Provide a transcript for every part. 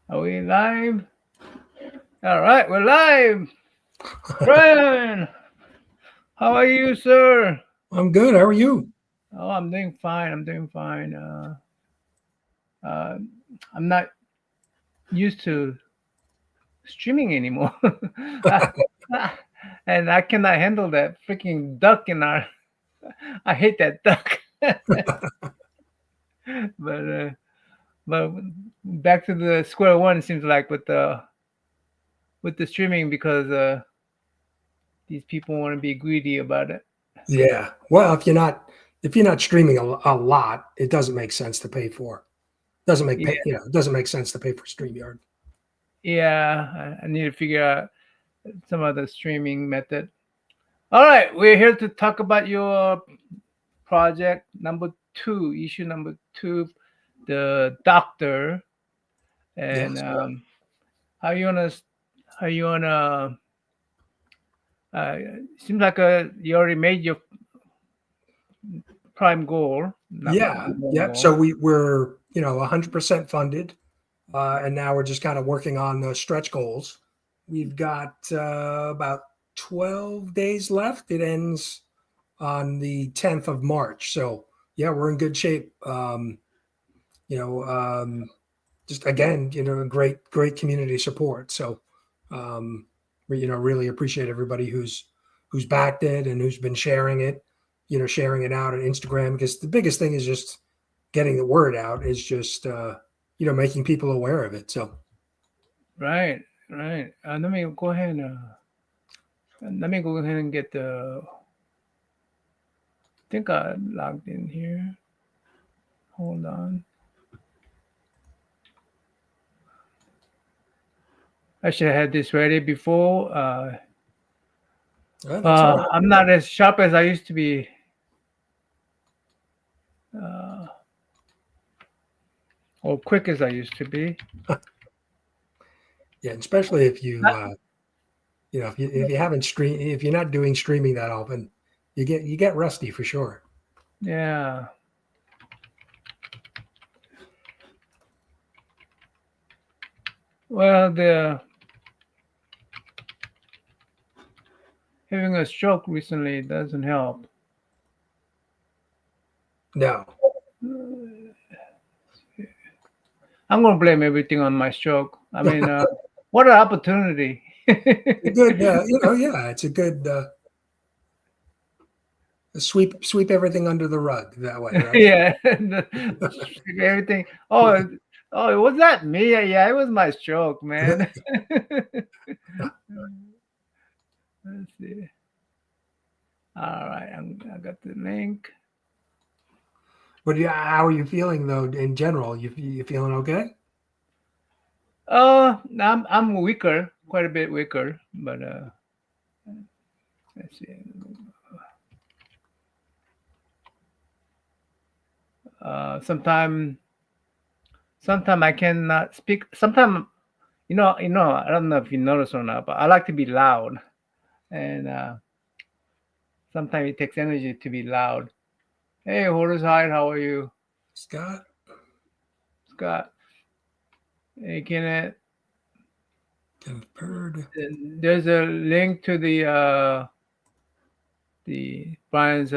Are we live? All right, we're live. Brian, how are you, sir? I'm good. How are you? Oh, I'm doing fine. I'm doing fine. Uh, I'm not used to streaming anymore, I- and I cannot handle that freaking duck in our. I hate that duck. but uh, but back to the square one. It seems like with the streaming because these people want to be greedy about it. Yeah. Well, if you're not streaming a lot, it doesn't make sense to pay for. Doesn't make pay, Yeah, it doesn't make sense to pay for StreamYard. yeah. I need to figure out some other streaming method. All right, we're here to talk about your project number two, issue number two, the doctor, and Yes. how you wanna how you wanna. Uh, seems like you already made your prime goal, Yeah. number one Yeah. goal. So we're 100% funded, and now we're just kind of working on the stretch goals. We've got about 12 days left. It ends on the 10th of March. So yeah, we're in good shape. You know, just again, great community support. So, we really appreciate everybody who's backed it and who's been sharing it, sharing it out on Instagram. Because the biggest thing is just getting the word out. Is just making people aware of it. So Right, right. Let me go ahead and get the. I think I logged in here. Hold on. I should have had this ready before. that's all right. I'm not as sharp as I used to be. Uh, or quick as I used to be. Yeah, especially if you Not- if you haven't stream if you're not doing streaming that often, you get rusty for sure. yeah. Well, the having a stroke recently doesn't help. No, I'm gonna blame everything on my stroke. I mean, what an opportunity. a good yeah, it's a good sweep everything under the rug that way, right? Yeah, everything. Oh, was that me? Yeah, it was my stroke, man. Let's see. All right, I got the link. But yeah, how are you feeling though in general? You feeling okay? I'm weaker, quite a bit weaker, but let's see. Sometime I cannot speak. Sometime I don't know if you notice or not, but I like to be loud, and sometimes it takes energy to be loud. Hey, Horace Hyde, how are you, Scott? Scott? Hey, Kenneth. Kenneth Bird. There's a link to the Brian's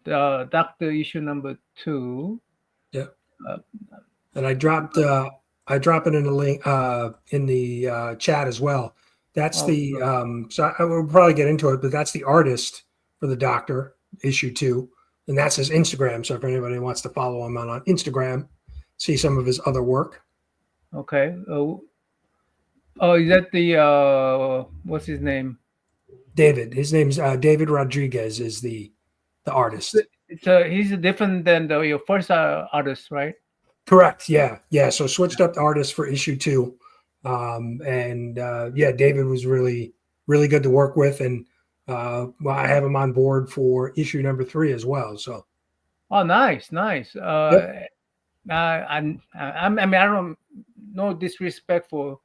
doctor issue number two. Yeah. Uh, And I drop it in the link in the chat as well. That's oh, the so I will probably get into it, but that's the artist for the doctor issue two, and that's his Instagram. So if anybody wants to follow him on Instagram, see some of his other work. okay. Oh, is that the what's his name? David, his name's David Rodriguez is the artist. He's different than your first artist, right? Correct. Yeah. Yeah. So switched up the artist for issue two. And yeah, David was really good to work with. And well, I have him on board for issue number three as well. So, Oh, nice, nice. yep. I mean, I don't no disrespect for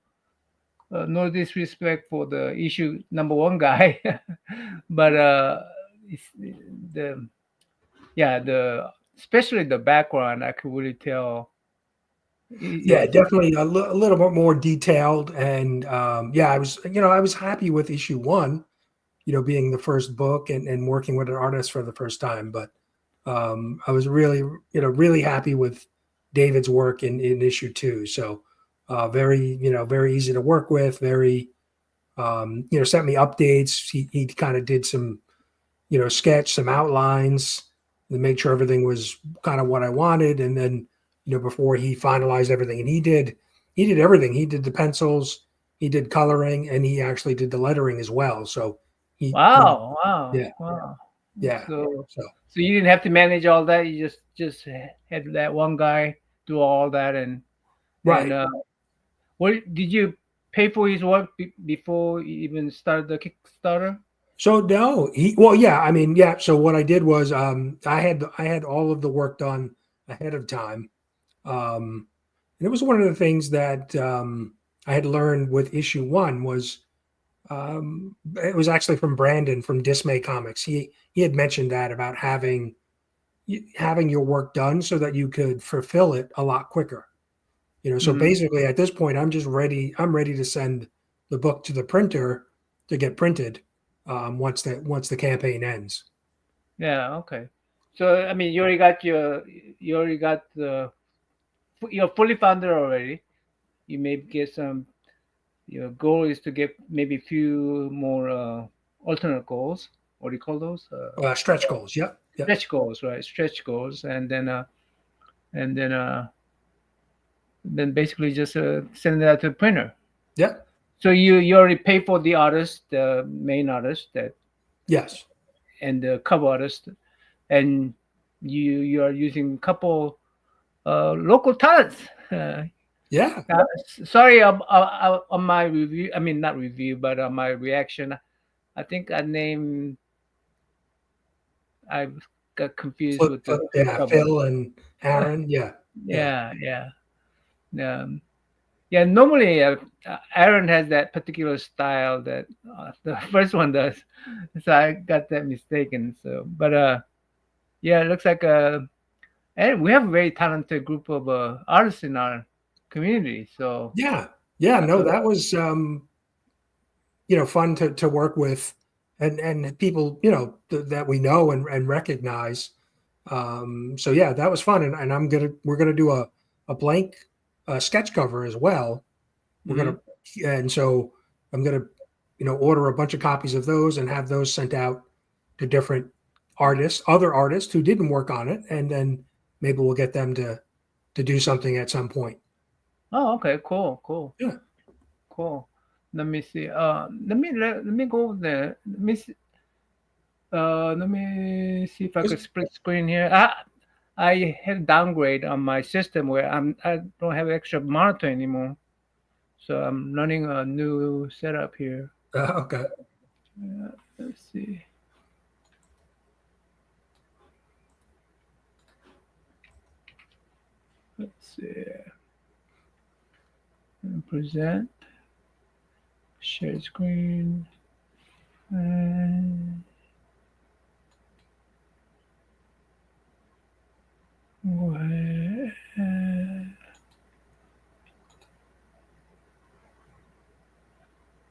no disrespect for the issue number one guy, but it's the yeah the especially the background I could really tell Yeah, definitely a little bit more detailed. And yeah, I was happy with issue one, being the first book and working with an artist for the first time. But I was really, really happy with David's work in issue two. So very, very easy to work with. Very, sent me updates. He kind of did some, sketch, some outlines, to make sure everything was kind of what I wanted. And then, before he finalized everything, and he did everything. He did the pencils, he did coloring, and he actually did the lettering as well. So Wow, wow, yeah, wow. yeah. So, So so you didn't have to manage all that. You just had that one guy do all that, and right. what did you pay for his work before you even started the Kickstarter? So no, well, yeah, I mean, yeah. So what I did was, I had all of the work done ahead of time, and it was one of the things that I had learned with issue one was, it was actually from Brandon from Dismay Comics. He had mentioned that about having your work done so that you could fulfill it a lot quicker. So Hmm. basically at this point, I'm ready to send the book to the printer to get printed, once the campaign ends. Yeah, okay. So I mean, you already got you're fully funded already. You may get some. Your goal is to get maybe a few more alternate goals. What do you call those? Stretch goals. Yep. Yep. Stretch goals, right? Stretch goals, and then basically just send that to the printer. Yep. So you already pay for the artist, the main artist, that Yes. and the cover artist, and you are using a couple local talents. Yeah. Sorry, on my review. I mean, not review, but on my reaction. I think I got confused with the Yeah. cover. Phil and Aaron. Yeah. Yeah. Yeah, yeah, um, yeah. Normally, Aaron has that particular style that the first one does, so I got that mistaken. So, but yeah, it looks like and we have a very talented group of artists in our community. So, Yeah. Yeah. No, so that was, fun to work with, and people, that we know and recognize. So yeah, that was fun. And we're gonna do a blank sketch cover as well. We're mhm. gonna And so I'm gonna, order a bunch of copies of those and have those sent out to different other artists who didn't work on it, and then maybe we'll get them to do something at some point. Oh, okay, cool, cool. Yeah. Cool. Let me see. Let me go there. Let me see if I could split screen here. I had downgrade on my system where I don't have extra monitor anymore, so I'm running a new setup here. Okay. Let's see. Let's see. And present. Share screen. And go ahead.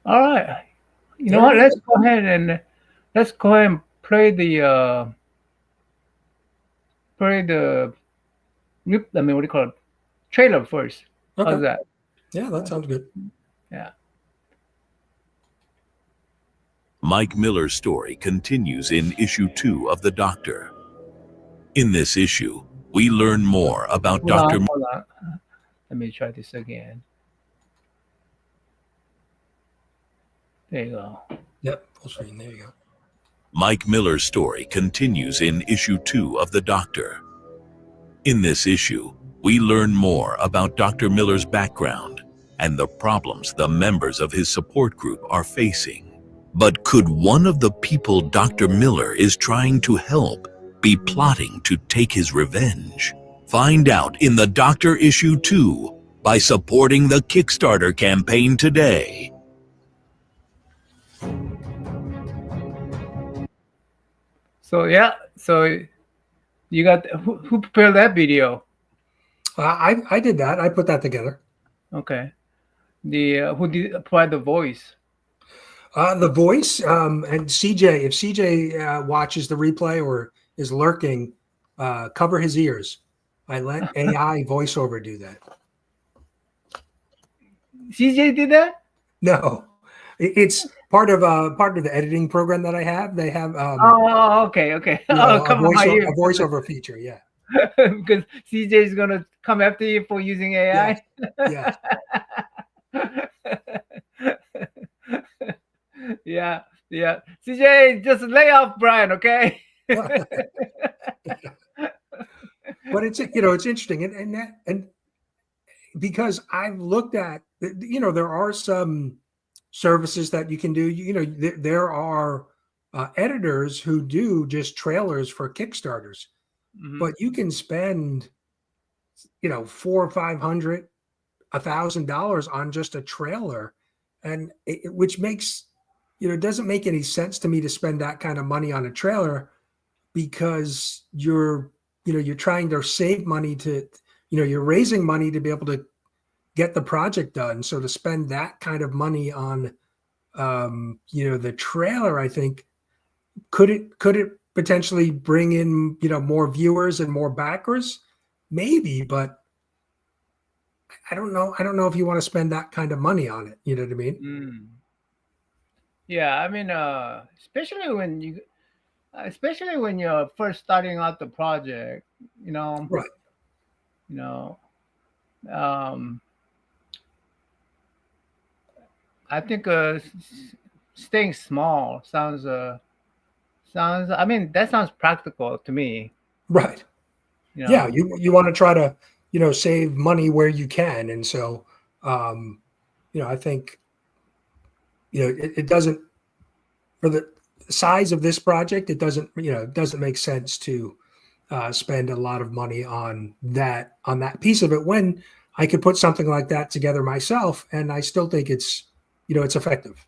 All right. You know There what? we go. Let's go ahead and play the I mean, what do you call it? Trailer first. Okay. How's that? Yeah, that sounds good. Yeah. Mike Miller's story continues in issue 2 of The Doctor. In this issue, we learn more about Hold on, Dr. hold on. Let me try this again. There you go. Yep. Full screen. There you go. Mike Miller's story continues in issue 2 of The Doctor. In this issue, we learn more about Dr. Miller's background and the problems the members of his support group are facing. But could one of the people Dr. Miller is trying to help be plotting to take his revenge? Find out in The Doctor issue 2 by supporting the Kickstarter campaign today. So yeah, so you got who prepared that video? I did that. I put that together. Okay. The who did provide the voice? The voice and CJ. If CJ watches the replay or is lurking, cover his ears. I let AI voiceover do that. CJ did that? No, it's part of the editing program that I have. They have Oh, okay, okay. Oh, cover my ears. a voiceover feature. Yeah. Because CJ is gonna come after you for using Yes. AI. Yes. Yeah, yeah. CJ, just lay off Brian, okay? But it's it's interesting and because I've looked at there are some services that you can do. There are editors who do just trailers for Kickstarters, Mhm. but you can spend four or $500, $1,000 on just a trailer, and which makes it doesn't make any sense to me to spend that kind of money on a trailer because you're trying to save money to you're raising money to be able to get the project done. So to spend that kind of money on the trailer, I think could it potentially bring in more viewers and more backers? Maybe, but I don't know. I don't know if you want to spend that kind of money on it. You know what I mean? Mm. Yeah, I mean, especially when you're first starting out the project, you know, Right. you know, um, I think staying small sounds. I mean, that sounds practical to me. Right. You Yeah. know. You want to try to save money where you can, and so I think it doesn't for the size of this project. It doesn't make sense to spend a lot of money on that piece of it when I could put something like that together myself, and I still think it's effective.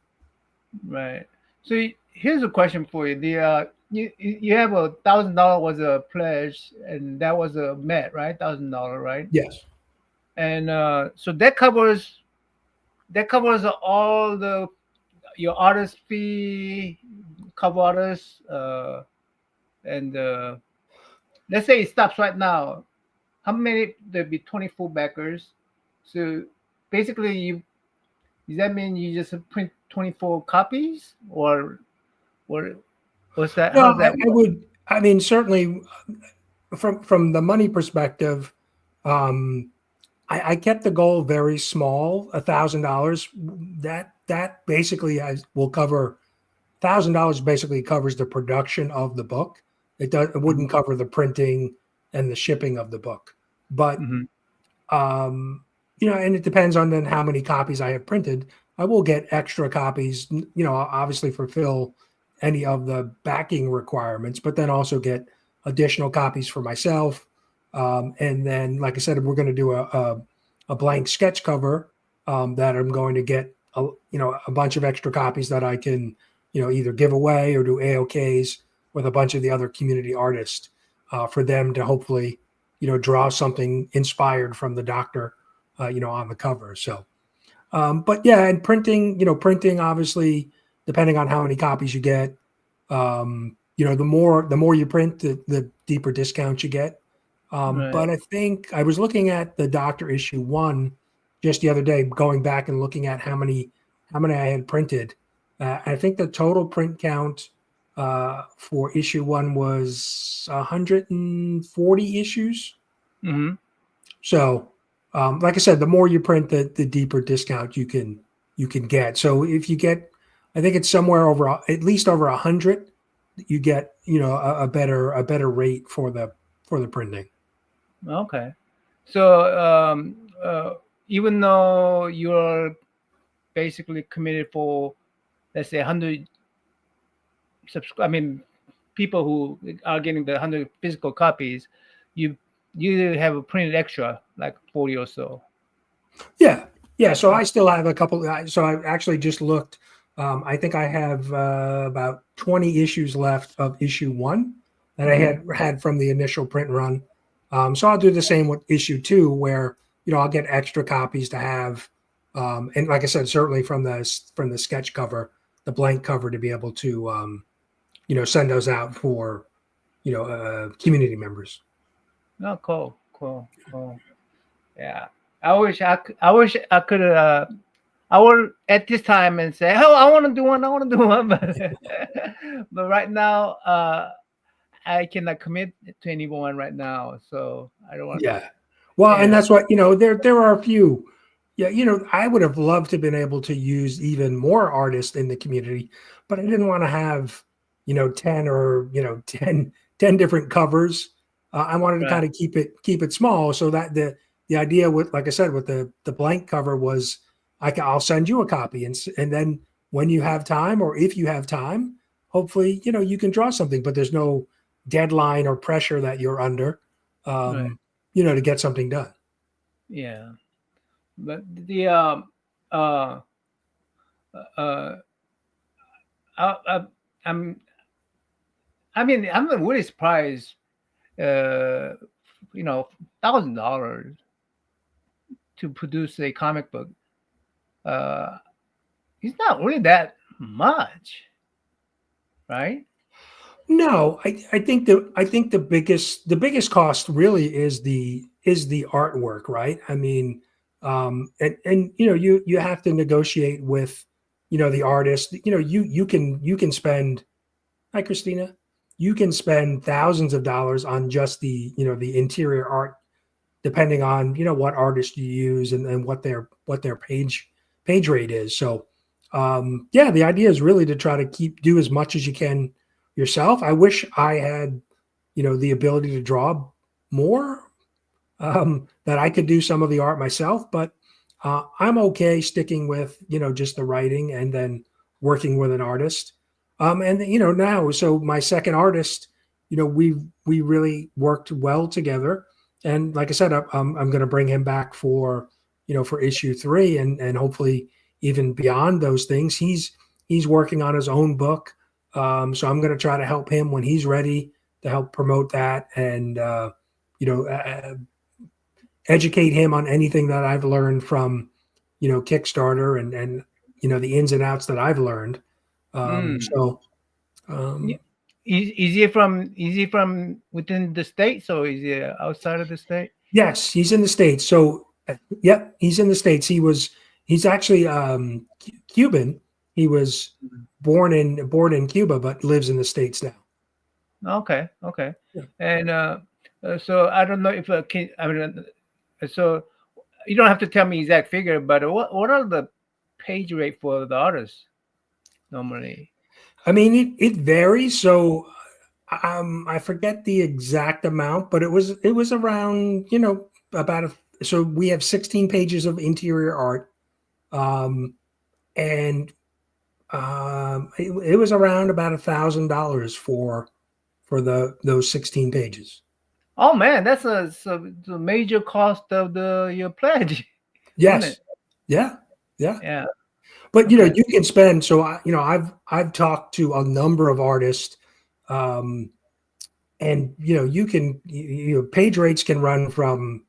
Right. So here's a question for you. You have $1,000 was a pledge, and that was a met, right? $1,000, right? Yes. And so that covers all the your artist fee, cover artist, and let's say it stops right now. How many? There'd be 24 backers. So basically, does that mean you just print 24 copies, or what's that? How No, does I, that I work? would. I mean, certainly from the money perspective, um, I kept the goal very small, $1,000. That basically will cover $1,000. Basically covers the production of the book. It Mhm. wouldn't cover the printing and the shipping of the book, but Mhm. and it depends on then how many copies I have printed. I will get extra copies, obviously fulfill any of the backing requirements, but then also get additional copies for myself. And then, like I said, we're going to do a blank sketch cover that I'm going to get a bunch of extra copies that I can either give away or do AOKs with a bunch of the other community artists for them to hopefully draw something inspired from the doctor on the cover. So, but yeah, and printing obviously, depending on how many copies you get, the more you print, the deeper discount you get. Right. But I think I was looking at the Doctor issue 1 just the other day, going back and looking at how many I had printed. I think the total print count for issue 1 was 140 issues. Mhm. So, like I said, the more you print, the deeper discount you can get. So if you get, I think it's somewhere over at least over 100, you get a better rate for the printing. Okay. So even though you're basically committed for, let's say, 100 I mean, people who are getting the 100 physical copies, you you have a printed extra like 40 or so. Yeah, yeah. So I still have a couple. So I actually just looked. I think I have about 20 issues left of issue 1 that I Mhm. had from the initial print run. So I'll do the same with issue 2, where I'll get extra copies to have, and like I said, certainly from the sketch cover, the blank cover, to be able to send those out for community members. Oh, cool. Yeah. I wish I could. I would at this time and say, "Oh, I want to do one. I want to do one," but right now, I cannot commit to anyone right now, so I don't want. Yeah. Well, and Yeah. that's what, there are a few. Yeah, I would have loved to have been able to use even more artists in the community, but I didn't want to have, 10 or, 10 different covers. I wanted to Right. kind of keep it small, so that the idea with, like I said, with the blank cover was, I'll send you a copy, and then when you have time, or if you have time, hopefully, you can draw something, but there's no deadline or pressure that you're under, Right. to get something done. Yeah. But the uh uh I, I'm I'm really surprised. Uh, $1,000 to produce a comic book. Uh, it's not really that much, right? No, I think the biggest cost really is the artwork, right? I mean, and you have to negotiate with the artist. You can spend, hi Christina, you can spend thousands of dollars on just the interior art, depending on what artist you use, and what their page rate is. So yeah, the idea is really to try to do as much as you can yourself. I wish I had the ability to draw more, that I could do some of the art myself, but I'm okay sticking with just the writing, and then working with an artist. And now, so my second artist, we really worked well together, and like I said, I'm going to bring him back for issue 3, and hopefully even beyond those things. He's working on his own book, so I'm going to try to help him when he's ready to help promote that, and you know uh, educate him on anything that I've learned from Kickstarter, and the ins and outs that I've learned. Mm. So Yeah. um, Is he from within the state? So is he outside of the state? yes, he's in the States. So yep, he's in the States. He's actually Cuban. He was born in Cuba, but lives in the States now. Okay. Yeah. And so I don't know if I mean, so you don't have to tell me exact figure, but what are the page rate for the artists normally? I mean, it varies. So I forget the exact amount, but it was around about so we have 16 pages of interior art, um, and it was around about $1,000 for those 16 pages. Oh man, that's the major cost of your pledge, isn't Yes, it? yeah, yeah. Yeah. But Okay. you can spend. So I've talked to a number of artists, um, and page rates can run from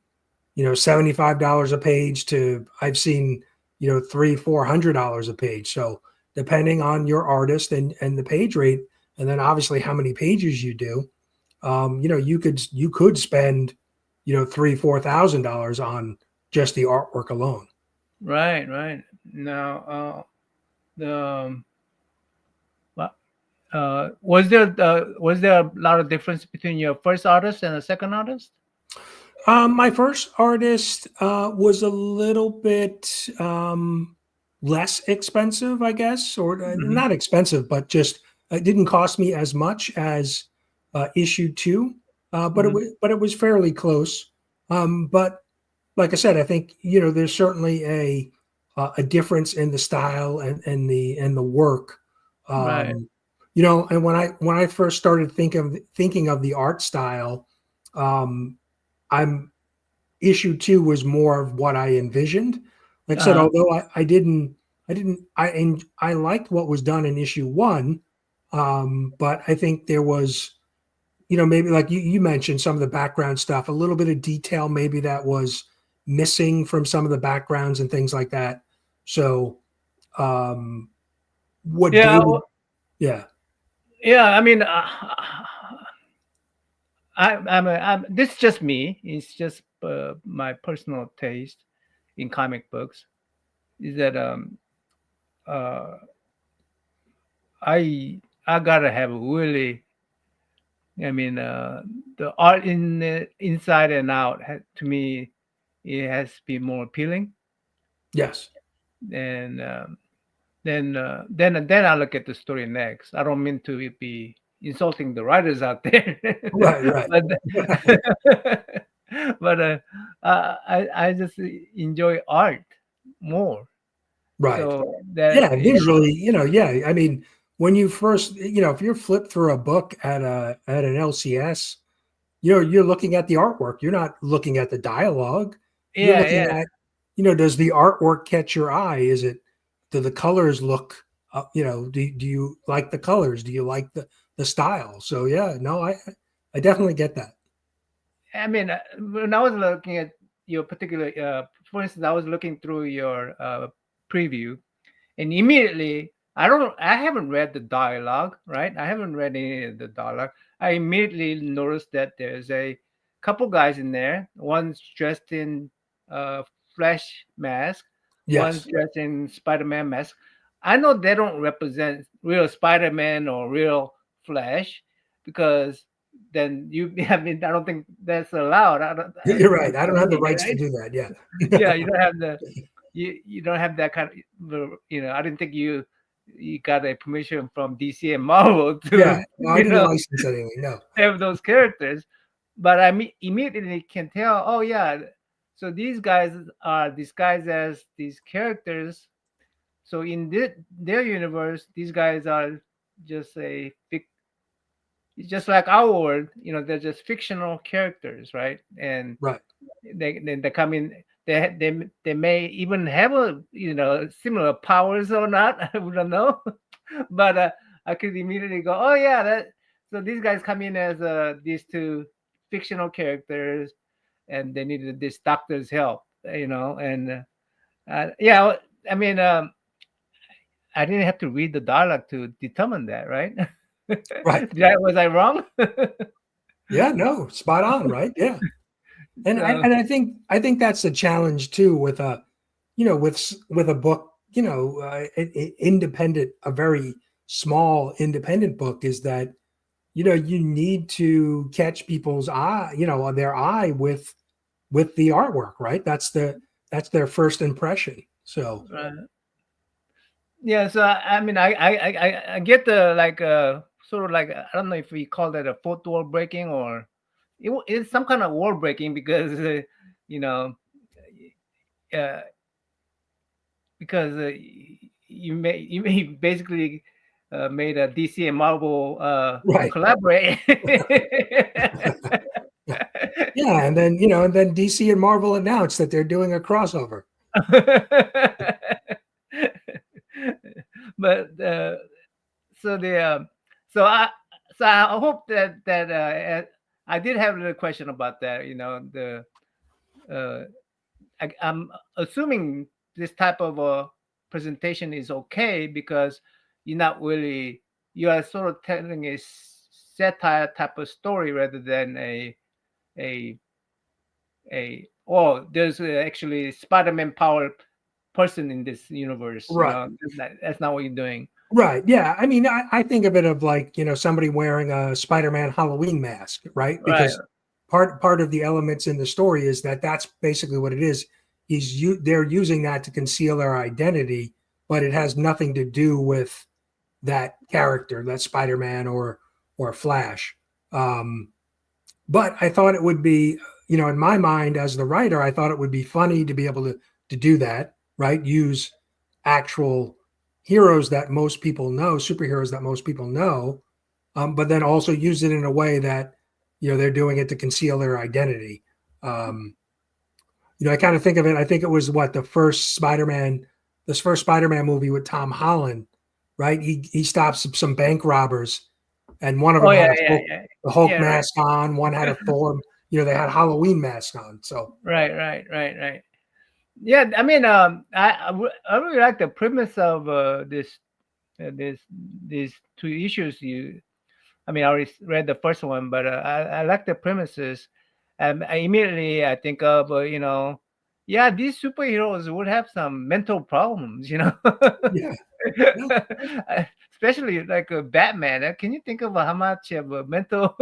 $75 a page to, I've seen $300-400 a page. So depending on your artist and the page rate, and then obviously how many pages you do, you could spend $3,000-4,000 on just the artwork alone. Right. Now, the what was there a lot of difference between your first artist and the second artist? My first artist was a little bit less expensive, I guess, or Hmm. not expensive, but just it didn't cost me as much as issue 2, but Hmm. it was fairly close. But like I said, I think there's certainly a difference in the style, and the work. Right. And when I first started thinking of the art style, um, I'm issue 2 was more of what I envisioned. Like I said, Uh-huh. although I liked what was done in issue 1, but I think there was maybe like you mentioned some of the background stuff, a little bit of detail maybe that was missing from some of the backgrounds and things like that. So, what Yeah, David? Yeah. yeah. I mean, this is just me. It's just my personal taste in comic books. Is that uh, I gotta have really. I mean, the art in inside and out to me, it has to be more appealing. Yes. And then I look at the story next. I don't mean to be insulting the writers out there, Right. Right. but but I just enjoy art more. Right. So that Yeah. Visually, yeah. I mean, when you first, if you're flipped through a book at an LCS, you're looking at the artwork. You're not looking at the dialogue. You're yeah, looking yeah, at, does the artwork catch your eye? Do the colors look, do you like the colors? Do you like the style? So yeah, no, I definitely get that. I mean, when I was looking at your particular, for instance, I was looking through your preview, and immediately I haven't read the dialogue, right? I haven't read any of the dialogue. I immediately noticed that there's a couple guys in there. One's dressed in Flash mask, one's Yes. dressed in Spider-Man mask. I know they don't represent real Spider-Man or real Flash, because then I mean, I don't think that's allowed. You're right. I don't have the Right? rights to do that. Yeah. Yeah, you don't have you don't have that kind of, I didn't think you got a permission from DC and Marvel Yeah. to No, I didn't license anything. No. have those characters, but immediately can tell, oh yeah, so these guys are disguised as these characters. So in their universe, these guys are just it's just like our world, they're just fictional characters, right? And Right. they come in. They may even have similar powers or not. We don't know, but I could immediately go, oh yeah, so these guys come in as these two fictional characters, and they needed this doctor's help, and yeah, I mean, I didn't have to read the dialogue to determine that, right? Right. Was I wrong? Yeah. No. Spot on. Right. Yeah. And So, I think that's the challenge too with with a book, independent, a very small independent book, is that you need to catch people's eye, their eye with the artwork, right? That's their first impression. So yeah, so I mean, I get the like sort of like, I don't know if we call that a fourth wall breaking, or it's some kind of wall breaking, because you know uh, because you basically made a DC and Marvel right. collaborate. Yeah, and then DC and Marvel announced that they're doing a crossover. But so the so I hope that I did have a little question about that. I'm assuming this type of presentation is okay, because you are sort of telling a satire type of story, rather than a there's actually Spider-Man power person in this universe. Right. That's not what you're doing. Right. Yeah. I mean, I think of it of like, somebody wearing a Spider-Man Halloween mask, right? Right. Because part of the elements in the story is that that's basically what it is. They're using that to conceal their identity, but it has nothing to do with that character, that Spider-Man or Flash. But I thought it would be, in my mind as the writer, I thought it would be funny to be able to do that, right? Use actual heroes that most people know, superheroes that most people know, but then also use it in a way that, they're doing it to conceal their identity. I kind of think of it, I think it was this first Spider-Man movie with Tom Holland, right? He stops some bank robbers, and one of Oh them had yeah, a yeah, yeah, the Hulk yeah. Right, mask on, one had a Thor, they had Halloween masks on. So right. Yeah, I mean, I really like the premise of this these two issues. I mean, I already read the first one, but I like the premises. I think of yeah, these superheroes would have some mental problems, yeah, yeah, especially like Batman. Can you think of how much of mental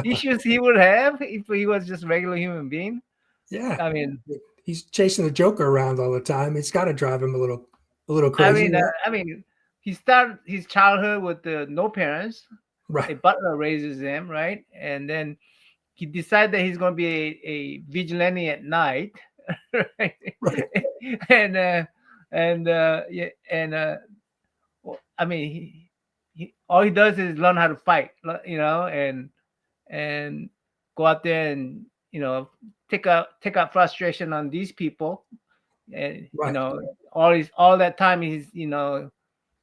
issues he would have if he was just regular human being? yeah. I mean, He's chasing the Joker around all the time. It's got to drive him a little I crazy, mean, uh, right? I mean, he started his childhood with no parents. Right, A butler raises him, right? And then he decided that he's going to be a vigilante at night, right? right, and yeah, and I mean, he all he does is learn how to fight, and go out there and take out frustration on these people, and right. all that time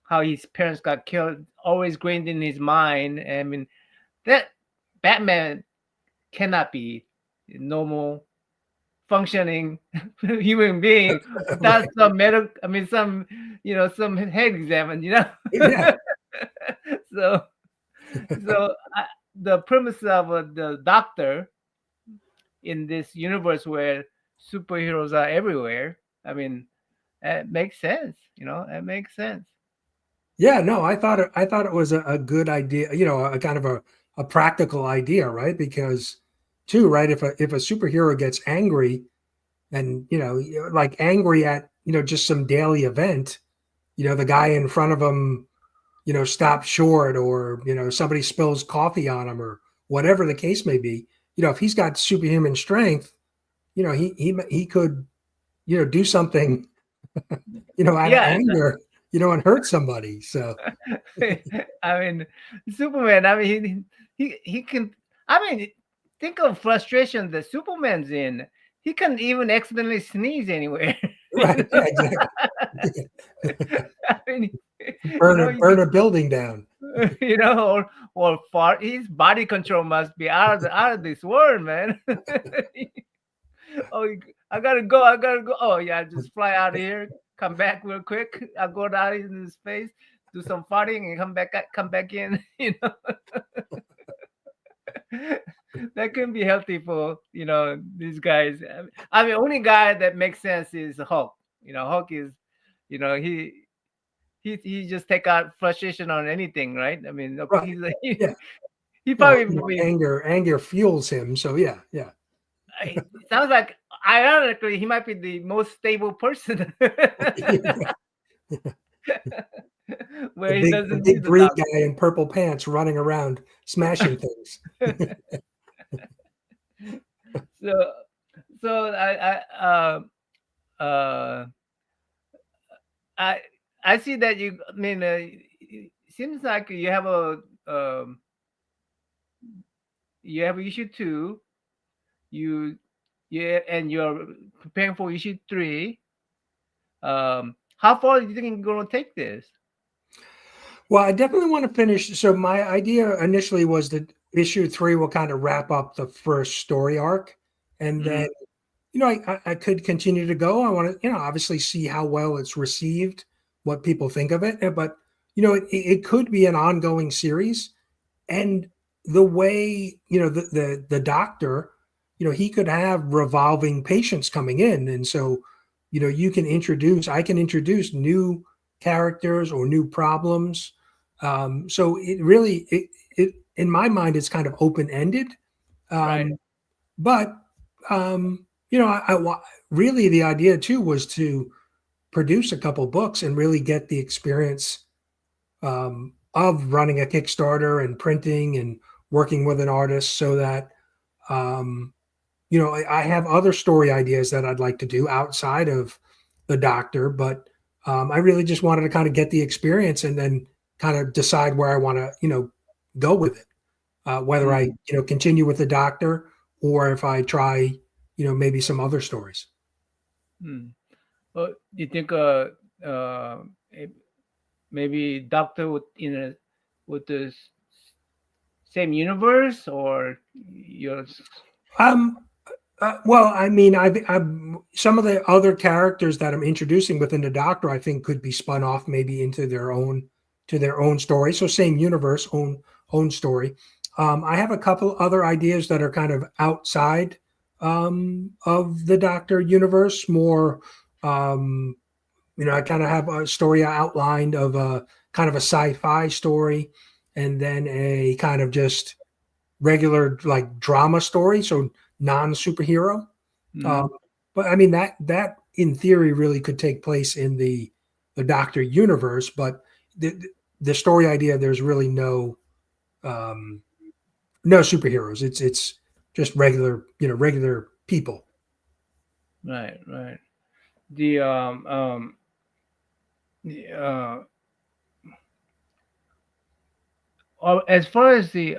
how his parents got killed, always grained in his mind. I mean, that Batman cannot be a normal functioning human being without Right. some medical, I mean, some head exam. Yeah, So, the premise of the doctor in this universe where superheroes are everywhere, I mean, it makes sense. It makes sense. yeah. No, I thought it was a good idea. A kind of a practical idea, right? Because, too, right? If a superhero gets angry and like angry at just some daily event, the guy in front of him stops short, or somebody spills coffee on him, or whatever the case may be. If he's got superhuman strength, he could do something out of Yeah. anger, and hurt somebody. So I mean, Superman. I mean, he can. I mean, think of frustration that Superman's in. He can even accidentally sneeze anywhere. right, yeah, exactly. I mean, burn a you burn a building down. or fart. His body control must be out of this world, man. Oh, I gotta go. I gotta go. Oh yeah, just fly out of here. Come back real quick. I'll go down into space, do some farting, and come back in. That can be healthy for these guys. I mean, only guy that makes sense is Hulk. Hulk is, he just take out frustration on anything, right? I mean, Right. he's like, Yeah. he Well, probably anger fuels him. So yeah, yeah. it sounds like ironically he might be the most stable person where he The doesn't big need the green doctor. guy in purple pants running around smashing things. So uh I I see that I mean, it seems like um you have issue 2, you yeah, and you're preparing for issue 3. How far do you think you're gonna take this? Well, I definitely want to finish. So my idea initially was that issue 3 will kind of wrap up the first story arc, and then Mhm. I could continue to go. I want to obviously see how well it's received, what people think of it, but it could be an ongoing series. And the way the doctor, he could have revolving patients coming in, and so I can introduce new characters or new problems. So it in my mind it's kind of open ended. Right. But really the idea too was to produce a couple books and really get the experience of running a Kickstarter and printing and working with an artist, so that um, I have other story ideas that I'd like to do outside of the doctor, but I really just wanted to kind of get the experience and then kind of decide where I want to go with it, whether I Mm. continue with the doctor or if I try maybe some other stories. Mm. Well, you think uh, eh, maybe doctor would would same universe or you're Um, well, I mean, I've some of the other characters that I'm introducing within the Doctor, I think, could be spun off maybe into their own story. So same universe, own story. I have a couple other ideas that are kind of outside of the Doctor universe. More, I kind of have a story outlined of a kind of a sci-fi story, and then a kind of just regular like drama story. So non-superhero. Mhm. But I mean that in theory really could take place in the Doctor universe, but the story idea there's really um, no superheroes. It's just regular people. Right, right. The the, as far as the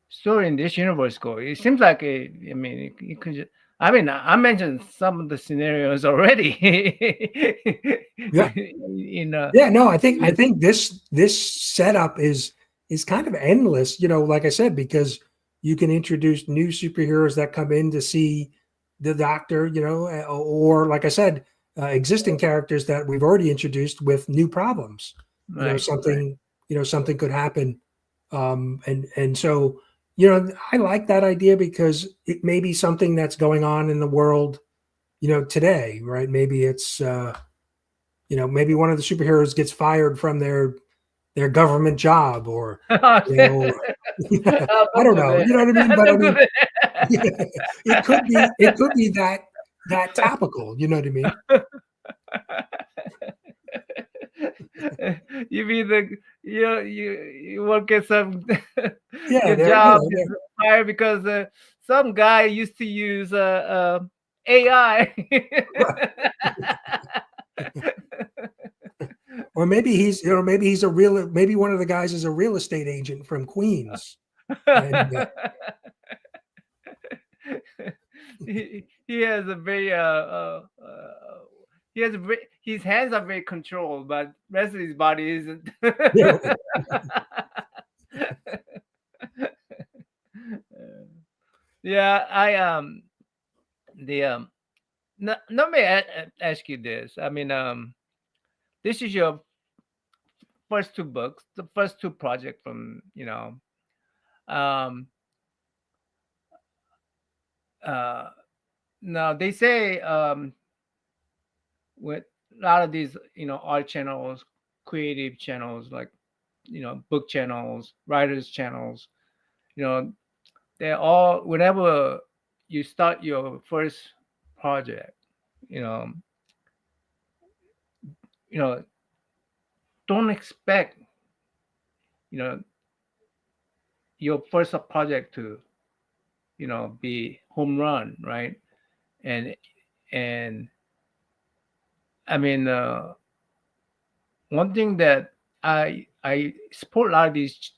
story in this universe go, it seems like I mean, it could. I mean, I mentioned some of the scenarios already. Yeah, In yeah. No, I think this setup is kind of endless. Like I said, because you can introduce new superheroes that come in to see the Doctor. Or like I said, existing characters that we've already introduced with new problems. right, right. Something could happen, and so I like that idea because it may be something that's going on in the world, today, right? Maybe it's maybe one of the superheroes gets fired from their government job, or you know, I Don't don't go know, there. you know what I mean? But I Don't go mean, there. it could be that topical, you know what I mean? You mean you won't get some Yeah, your they're job is fired because some guy used to use AI. right. Or maybe one of the guys is a real estate agent from Queens, and He has a very he has his hands are very controlled, but rest of his body isn't. you know, Yeah, I the let me ask you this. I mean, this is your first two books, the first two projects from um uh now they say with a lot of these art channels, creative channels, like book channels, writers channels, you know they're all, whenever you start your first project, you know you know don't expect you know your first project to be home run, right? And and I mean, one thing that I support a lot of these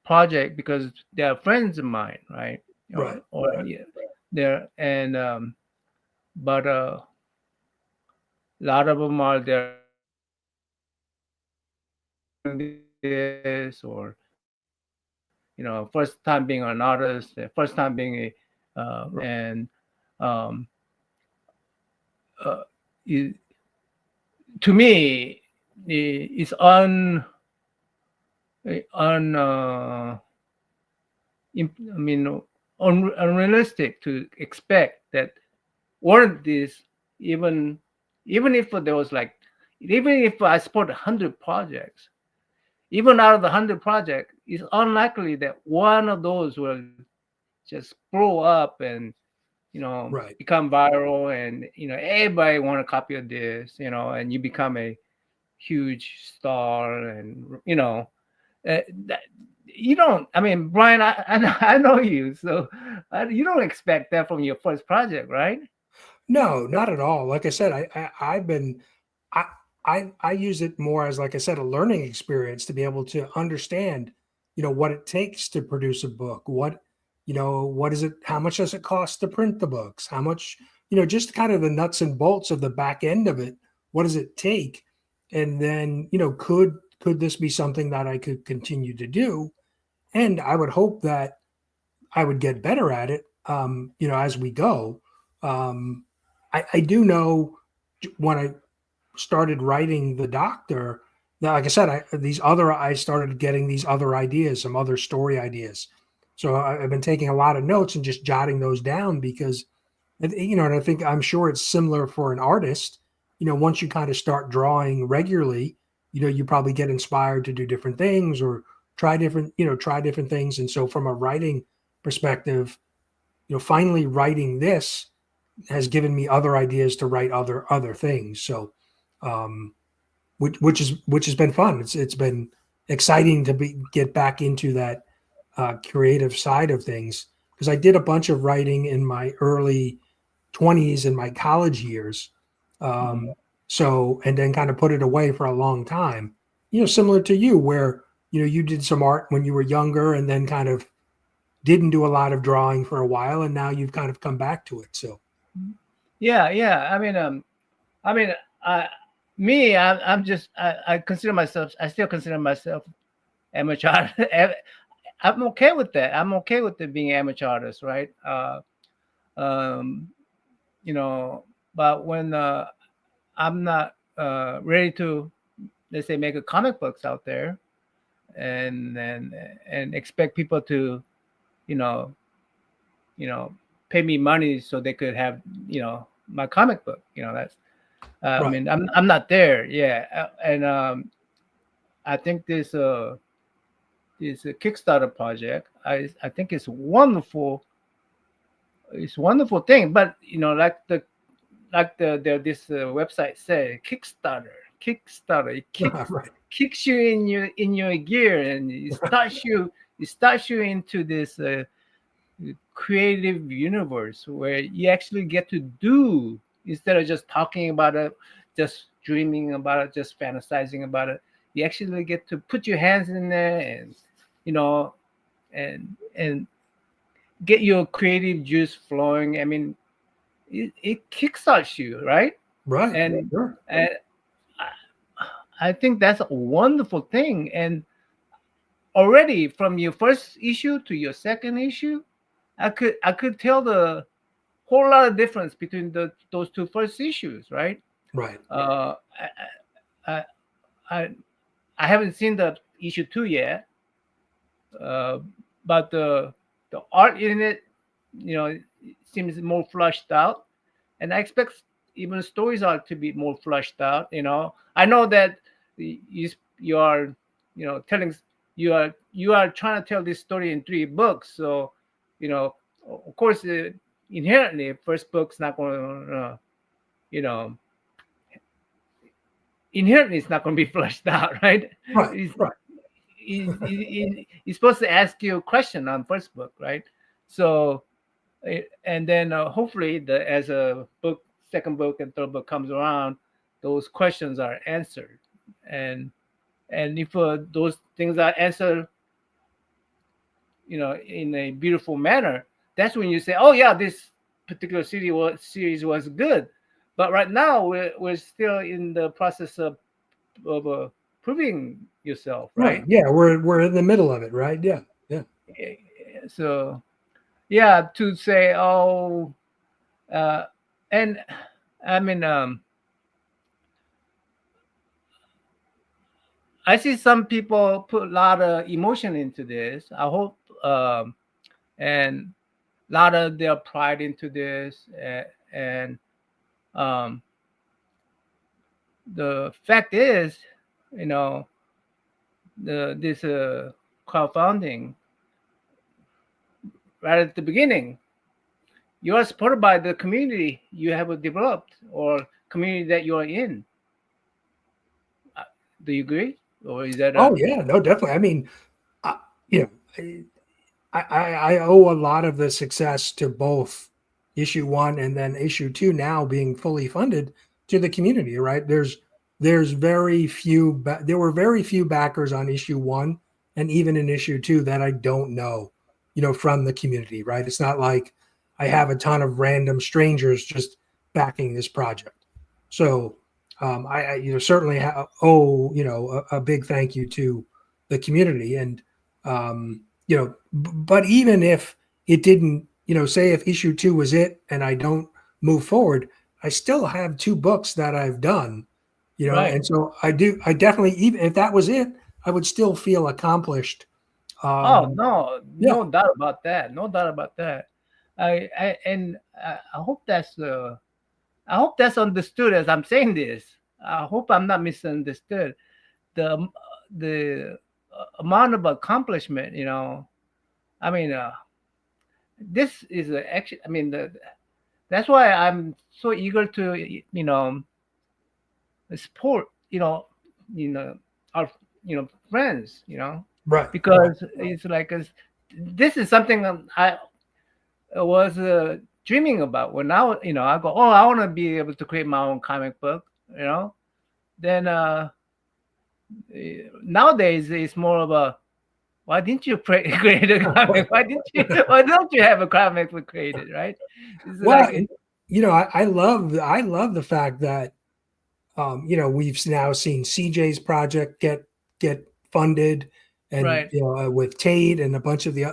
project because they're friends of mine, right? right. Or yeah, they're and but a lot of them are there this, or first time being an artist, first time being a and um, it, to me, it's un I mean, unrealistic to expect that weren't this even even if there was like even if I support 100 projects, even out of the 100 projects, it's unlikely that one of those will just blow up and Right. become viral, and everybody want a copy of this, and you become a huge star, and that, you don't. I mean, Brian, I know you, so you don't expect that from your first project, right? No, not at all. Like I said, I've been I I use it more as, like I said, a learning experience to be able to understand, what it takes to produce a book. What is it? How much does it cost to print the books? How much, just kind of the nuts and bolts of the back end of it. What does it take? And then, could this be something that I could continue to do? And I would hope that I would get better at it, as we go. I do know when I started writing The Doctor, now, like I said, I started getting these other ideas, some other story ideas. So I've been taking a lot of notes and just jotting those down because, and I'm sure it's similar for an artist. Once you kind of start drawing regularly, you probably get inspired to do different things or try different things. And so from a writing perspective, finally writing this has given me other ideas to write other things. So, which has been fun. It's been exciting to get back into that creative side of things because I did a bunch of writing in my early 20s in my college years. So, and then kind of put it away for a long time, similar to you where, you did some art when you were younger and then kind of didn't do a lot of drawing for a while. And now you've kind of come back to it. So. Yeah. I still consider myself amateur. I'm okay with that. I'm okay with it being amateur artist, right? But when I'm not ready to, let's say, make a comic books out there, and expect people to, pay me money so they could have, my comic book. That's. Right. I mean, I'm not there. Yeah, and I think this a Kickstarter project. I think it's wonderful. It's a wonderful thing, but like this website said, Kickstarter. It kicks you in your gear, and it starts you into this creative universe where you actually get to do, instead of just talking about it, just dreaming about it, just fantasizing about it. You actually get to put your hands in there and get your creative juice flowing. I mean, it kickstarts you, right? Right. And sure. and I think that's a wonderful thing. And already from your first issue to your second issue, I could tell the whole lot of difference between those two first issues, right? Right. I haven't seen the issue 2 yet, but the art in it, it seems more flushed out, and I expect even stories are to be more flushed out. I know that you are telling you are trying to tell this story in 3 books, so of course inherently first book's not going to inherently it's not going to be flushed out, right? Right. He's supposed to ask you a question on first book, right? So and then hopefully as a book, second book and third book comes around, those questions are answered, and if those things are answered in a beautiful manner, that's when you say, oh yeah, this particular series was good. But right now we're still in the process of proving yourself, right? Yeah, we're in the middle of it, right? Yeah. So yeah, to say, and I mean, I see some people put a lot of emotion into this. I hope, and a lot of their pride into this, and the fact is, this crowdfunding right at the beginning, you are supported by the community you have developed or community that you are in. Do you agree, or is that? Oh yeah, no, definitely. I mean, I owe a lot of the success to both issue 1 and then issue 2 now being fully funded to the community, right? There were very few backers on issue 1 and even in issue 2 that I don't know, from the community, right? It's not like I have a ton of random strangers just backing this project. So I certainly owe a big thank you to the community, and but even if it didn't, say if issue 2 was it, and I don't move forward, I still have 2 books that I've done, Right. and so I definitely, even if that was it, I would still feel accomplished. Oh no, Yeah, no doubt about that. No doubt about that. I hope I hope that's understood as I'm saying this. I hope I'm not misunderstood. The the amount of accomplishment, I mean, this is actually, I mean, that's why I'm so eager to, support, our, friends, right. because it's like this is something I was dreaming about when I go, oh, I want to be able to create my own comic book, then nowadays it's more of a, why didn't you create a comic? Why don't you have a comic book created, right? It's Well, like, I love the fact that we've now seen CJ's project get funded, and right, with Tate and a bunch of the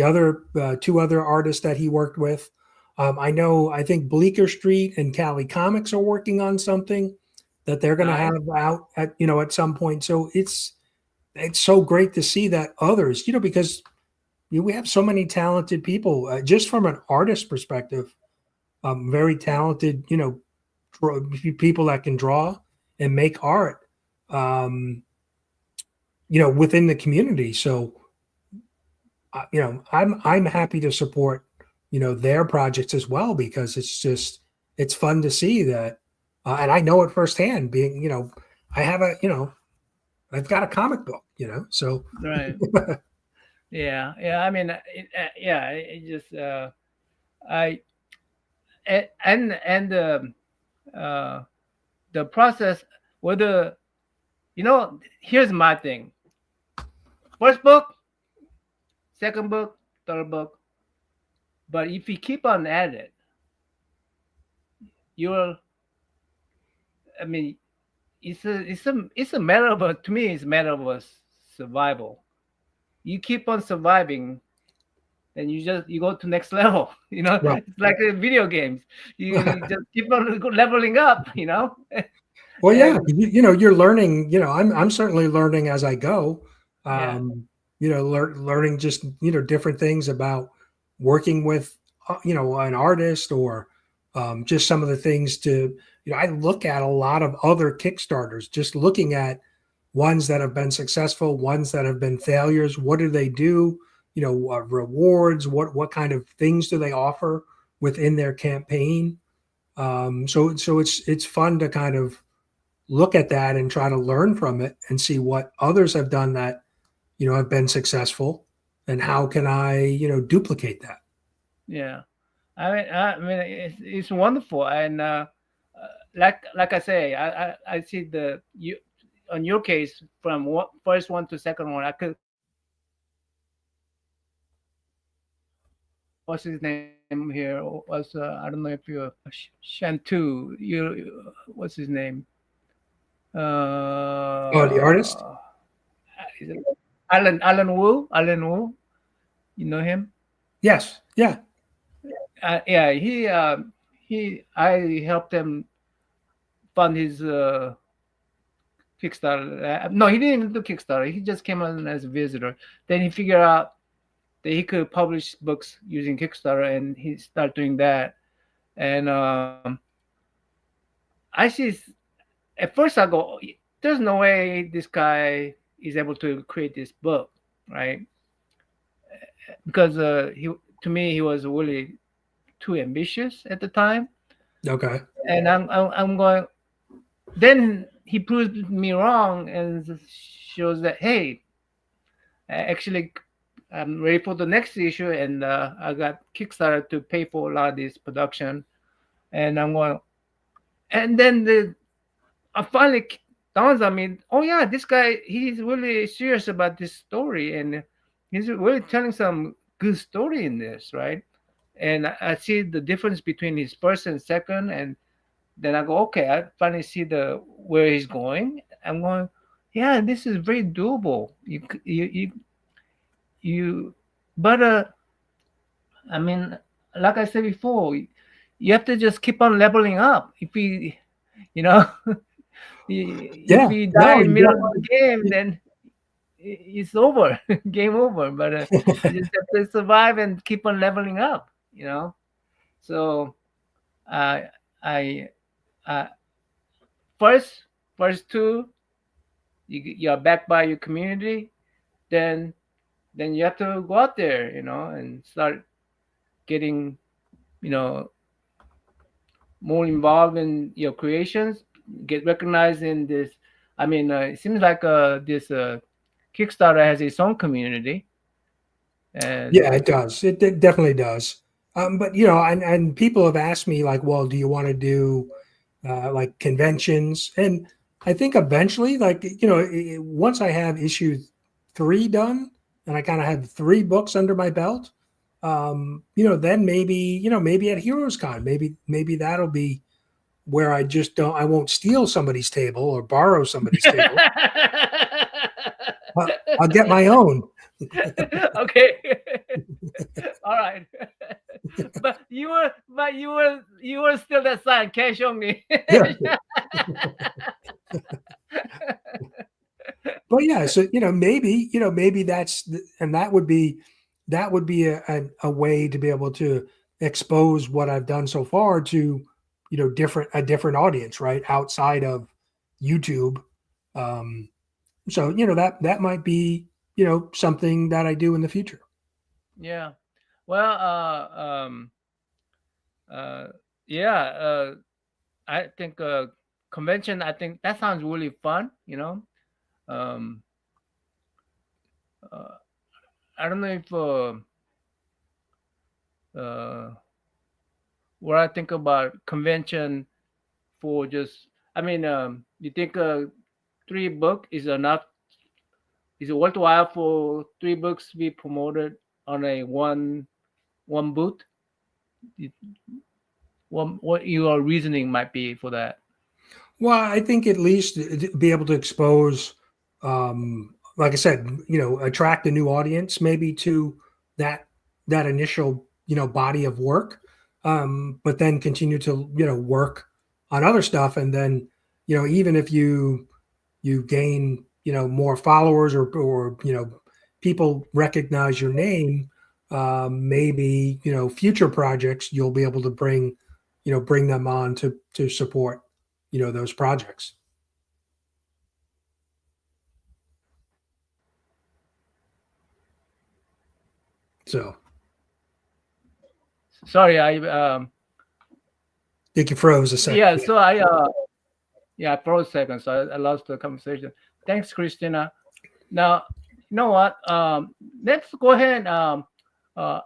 other 2 other artists that he worked with. I think Bleecker Street and Cali Comics are working on something that they're going to nice, have out at some point. So it's so great to see that others, because we have so many talented people, just from an artist perspective, very talented, people that can draw and make art, um, within the community. So, I'm happy to support, their projects as well, because it's fun to see that, and I know it firsthand. Being, I have I've got a comic book, so right. Yeah, yeah. I mean, yeah. It just I and uh, the process. Whether here's my thing. First book, second book, third book. But if you keep on at it, you'll. I mean, it's a matter of to me. It's a matter of survival. You keep on surviving, then you go to next level. right. It's like video games. You just keep on leveling up. Well, yeah, And you're learning. I'm certainly learning as I go. yeah, Learning just different things about working with an artist, or just some of the things to I look at a lot of other Kickstarters, just looking at ones that have been successful, ones that have been failures. What do they do? Rewards. What kind of things do they offer within their campaign? So it's fun to kind of look at that and try to learn from it and see what others have done that have been successful, and how can I duplicate that. yeah. I mean, it's wonderful, and like I say, I see you on your case from first one to second one. I could what's his name here was I don't know if you're Shantu. What's his name? Oh, the artist. Uh, is it Alan Wu? Alan Wu, you know him? Yes, yeah. Yeah, I helped him fund his Kickstarter. No, he didn't even do Kickstarter. He just came on as a visitor. Then he figured out that he could publish books using Kickstarter, and he started doing that. And I see. At first, I go, "There's no way this guy is able to create this book, right?" Because to me, he was really too ambitious at the time. Okay. And I'm going. Then he proved me wrong and shows that, hey, actually, I'm ready for the next issue, and I got Kickstarter to pay for a lot of this production, and I'm going. And then I finally dawns on me, oh yeah, this guy, he's really serious about this story, and he's really telling some good story in this, right? And I see the difference between his first and second, and then I go, okay, I finally see the where he's going. I'm going, yeah, this is very doable. You but I mean, like I said before, you have to just keep on leveling up. If we, you know, if Yeah, we die no, in the you middle of the game, definitely. then it's over, game over. But you just have to survive and keep on leveling up. So uh, I uh, first first two, you're backed by your community. Then you have to go out there, and start getting, you know more involved in your creations, get recognized in this. I mean, it seems like this Kickstarter has its own community, and Yeah, it does. It definitely does. But you know, and people have asked me like, well, do you want to do like conventions? And I think eventually, like you know, once I have issue 3 done, and I kind of have 3 books under my belt, you know, then maybe maybe at Heroes Con, maybe that'll be where I just don't, I won't steal somebody's table or borrow somebody's table. I'll get my own. okay, all right. You were still that sign, cash only. Yeah. But yeah, so maybe that's and that would be a way to be able to expose what I've done so far to a different audience, right, outside of YouTube. Um, so that might be something that I do in the future. Yeah. Well, uh, yeah. I think convention. I think that sounds really fun. Um, uh, I don't know if uh, what I think about convention for just. I mean, you think 3 book is enough? Is it worthwhile for 3 books to be promoted on a one booth? You- what your reasoning might be for that? Well, I think at least be able to expose, like I said, attract a new audience maybe to that initial body of work, but then continue to work on other stuff, and then even if you gain more followers or people recognize your name, maybe future projects you'll be able to bring them on to support those projects. So Sorry, I think you froze a second. yeah. So I froze a second, so I lost the conversation. Thanks, Christina. Now, you know what? Let's go ahead. Uh, I,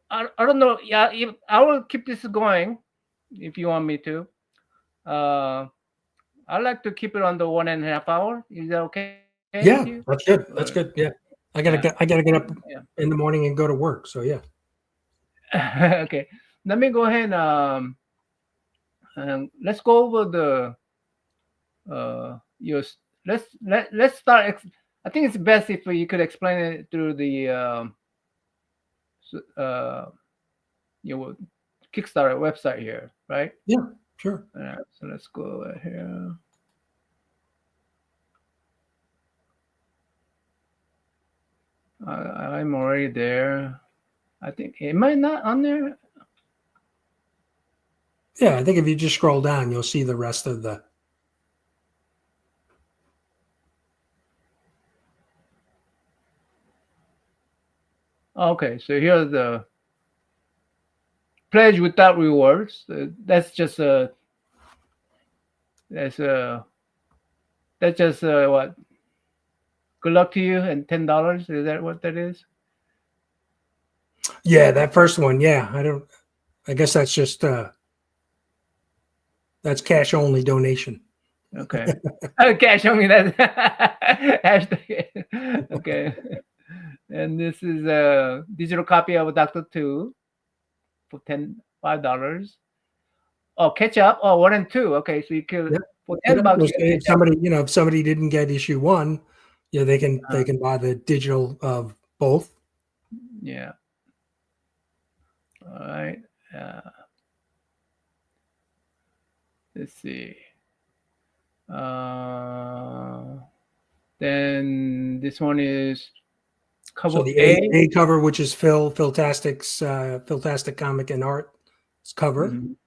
I don't know. Yeah, I will keep this going if you want me to. Uh, I like to keep it on the 1.5 hour. Is that okay with you? Yeah, that's good. That's good. Yeah, Yeah. I gotta get up Yeah. in the morning and go to work. So yeah. Okay. Let me go ahead. Let's go over the your. Let's start. I think it's best if you could explain it through the uh, your Kickstarter website here, right? Yeah, sure. All right, so let's go over here. I'm already there. I think, am I not on there? Yeah, I think if you just scroll down, you'll see the rest of the. Okay, so here's the pledge without rewards. That's just that's that's just what, good luck to you and $10. Is that what that is? Yeah, that first one. Yeah, I guess that's just that's cash only donation. Okay. Okay, show me that hashtag. Okay. And this is a digital copy of Doctor 2 for $5. Oh, catch up. Oh, 1 and 2. Okay, so you could Yep. for You know, $10 you if can catch up. somebody, if somebody didn't get issue 1, they can buy the digital of both. Yeah. All right. Let's see. Then this one is cover So the A. A cover, which is Philtastic's Philtastic Comic and Art cover. Mhm.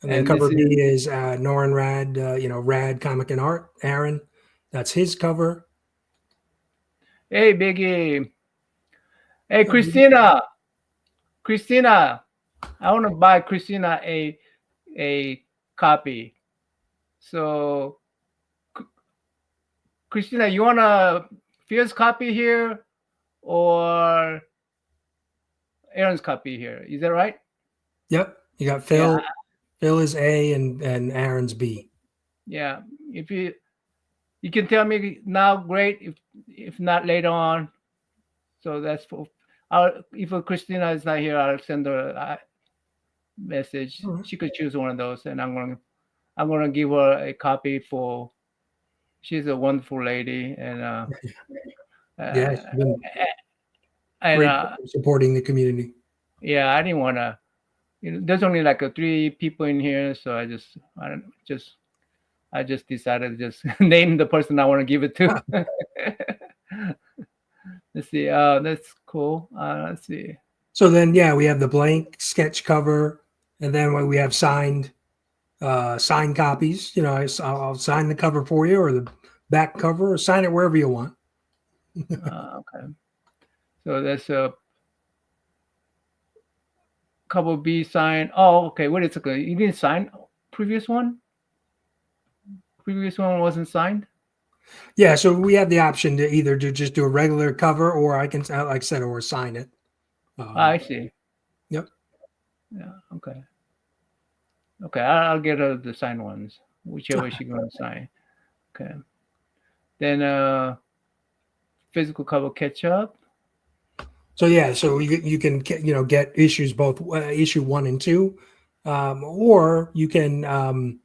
And then And cover this B is is Norin Rad, Rad Comic and Art, Aaron. That's his cover. Hey Biggie. Hey Yeah, Christina, I want to buy Christina a copy. So Christina, you want a Phil's copy here or Aaron's copy here? Is that right? Yep. You got Yeah, Phil. Phil is A and Aaron's B. yeah. If you can tell me now, great. If not later on, so that's for. If Christina is not here, I'll send her a message. All right. She could choose one of those, and I'm gonna give her a copy for. She's a wonderful lady, and Yeah, she's been and great supporting the community. yeah, I didn't want to. There's only like 3 people in here, so I just decided to just name the person I want to give it to. Let's see. That's cool. Let's see. So then, we have the blank sketch cover, and then we have signed copies. I'll sign the cover for you, or the back cover, or sign it wherever you want. Okay. So that's a cover B sign. Oh, okay. Wait a second. You didn't sign previous one? Previous one wasn't signed? Yeah, so we have the option to either just do a regular cover, or I can, like I said, or sign it. I see. Yep. Yeah. Okay. Okay. I'll get her the signed ones, whichever she's going to sign. Okay. Then physical cover catch up. So so you can get issues both issue 1 and 2, or you can.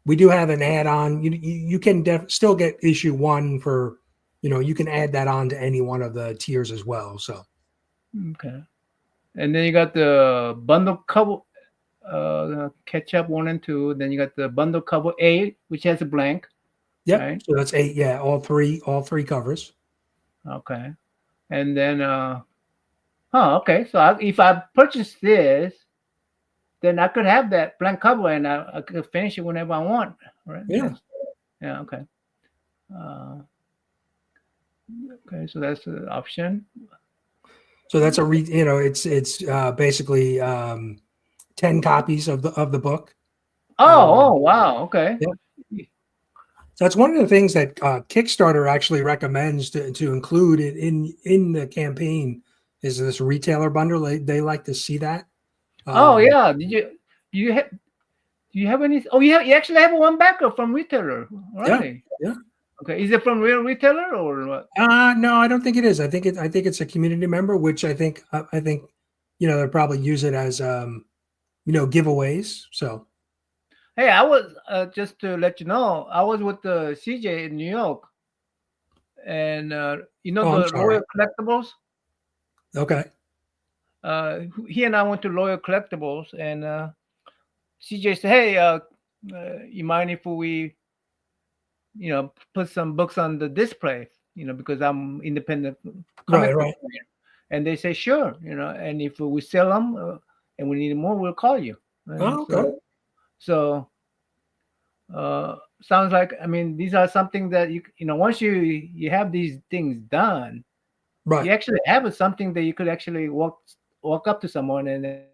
We do have an add-on. You can still get issue 1 for, you can add that on to any one of the tiers as well. So Okay. And then you got the bundle cover catch up 1 and 2. Then you got the bundle cover A, which has a blank. yeah, Right? so that's 8. Yeah, all three covers. Okay. And then okay. So if I purchase this, then I could have that blank cover and I could finish it whenever I want. Right? Yeah. Yeah. Okay. Okay. So that's the option. So that's it's basically 10 copies of the book. Oh wow. Okay. Yeah. So that's one of the things that Kickstarter actually recommends to include in the campaign is this retailer bundle. They like to see that. Oh yeah. Do you have any? Oh, you actually have one backer from retailer, right? Yeah. Okay. Is it from real retailer or what? No, I don't think it is. I think it's a community member, which I think they'll probably use it as giveaways. So Hey, I was just to let you know, I was with the CJ in New York, and I'm the sorry. Royal Collectibles. Okay. He and I went to Royal Collectibles, and CJ said, "Hey, you mind if we, put some books on the display? Because I'm independent comic book Right. player." And they say, "Sure, and if we sell them and we need more, we'll call you." Oh, okay. So sounds like, these are something that once you have these things done, Right. you actually have something that you could actually walk up to someone and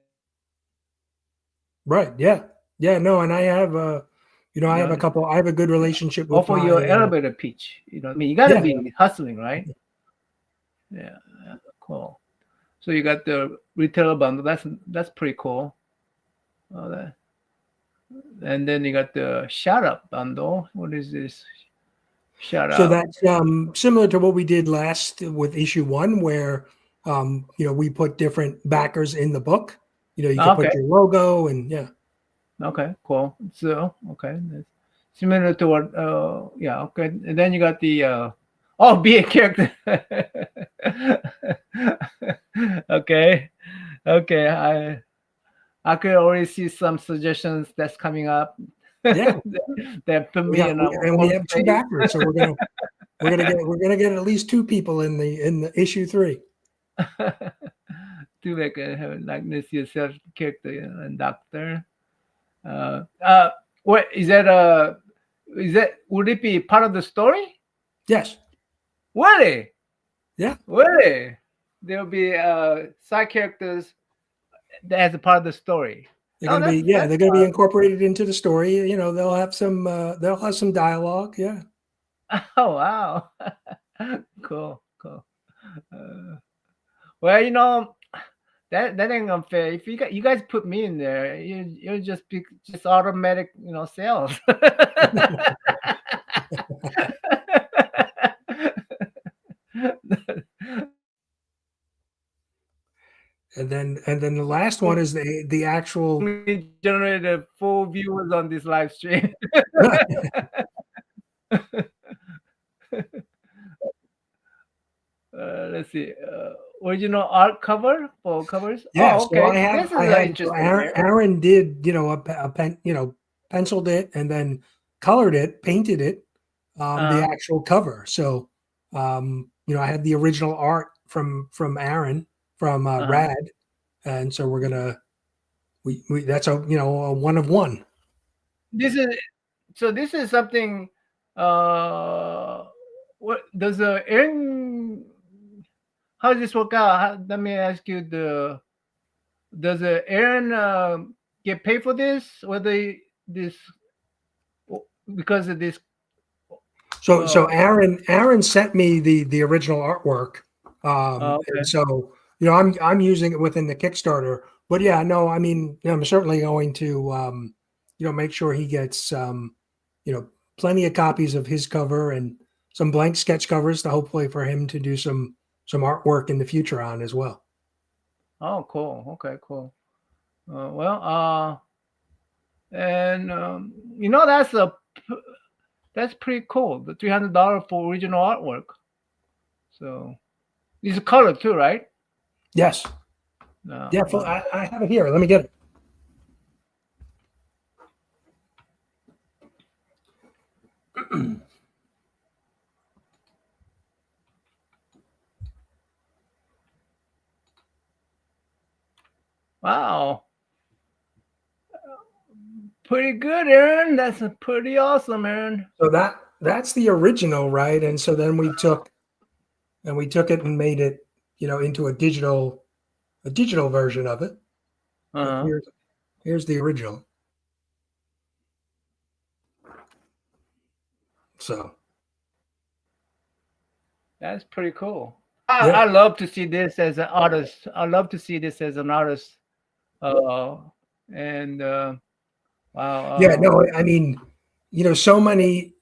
Right. Yeah. No, and I have I have a couple. I have a good relationship with offer your elevator pitch. You got to be hustling, right? Yeah, cool. So you got the retailer bundle. That's pretty cool. And then you got the shout out bundle. What is this? Shout out. So that's similar to what we did last with issue 1, where we put different backers in the book. You can put your logo and yeah. Okay, cool. So, okay, that's similar to what, yeah, okay. And then you got the, oh, be a character. Okay, okay. I could already see some suggestions that's coming up. Yeah, That put we me got in a and we one have two place backers, so we're gonna get at least two people in the issue 3. to make a likeness yourself character and doctor. Uh, what is that? Is that would it be part of the story? Yes. Really? Yeah. Really? There'll be side characters that as a part of the story. They're Oh, gonna be that's they're gonna be incorporated into the story. You know, they'll have some dialogue. Yeah. oh wow, cool, cool. Uh, well, that ain't unfair. If you guys put me in there, you'll just be just automatic, sales. And then the last one is the actual. We generated full viewers on this live stream. Let's see. Original art cover for covers. Yeah, Oh, so okay. This is so interesting here. Aaron did, penciled it and then colored it, painted it, the Uh, actual cover. So, I had the original art from Aaron from uh-huh. Rad, and so we're gonna we that's a one of one. This is this is something. Uh, what does the Aaron? How does this work out? Let me ask you does Aaron get paid for this? Whether this because of this? So Uh, Aaron sent me the original artwork, and okay. so I'm using it within the Kickstarter. But yeah, no, I mean, I'm certainly going to make sure he gets you know plenty of copies of his cover and some blank sketch covers to hopefully for him to do some artwork in the future on as well. Oh, cool. Okay, cool. Well, and that's pretty cool. The $300 for original artwork. So it's a color too, right? Yes, No. yeah, I have it here. Let me get it. Wow. Pretty good, Aaron. That's a pretty awesome, Aaron. So that's the original, right? And so then we took it and made it, into a digital version of it. But Uh-huh. here's the original. So That's pretty cool. yeah, I love to see this as an artist. I love to see this as an artist. Uh, and yeah. wow. No, I mean, so many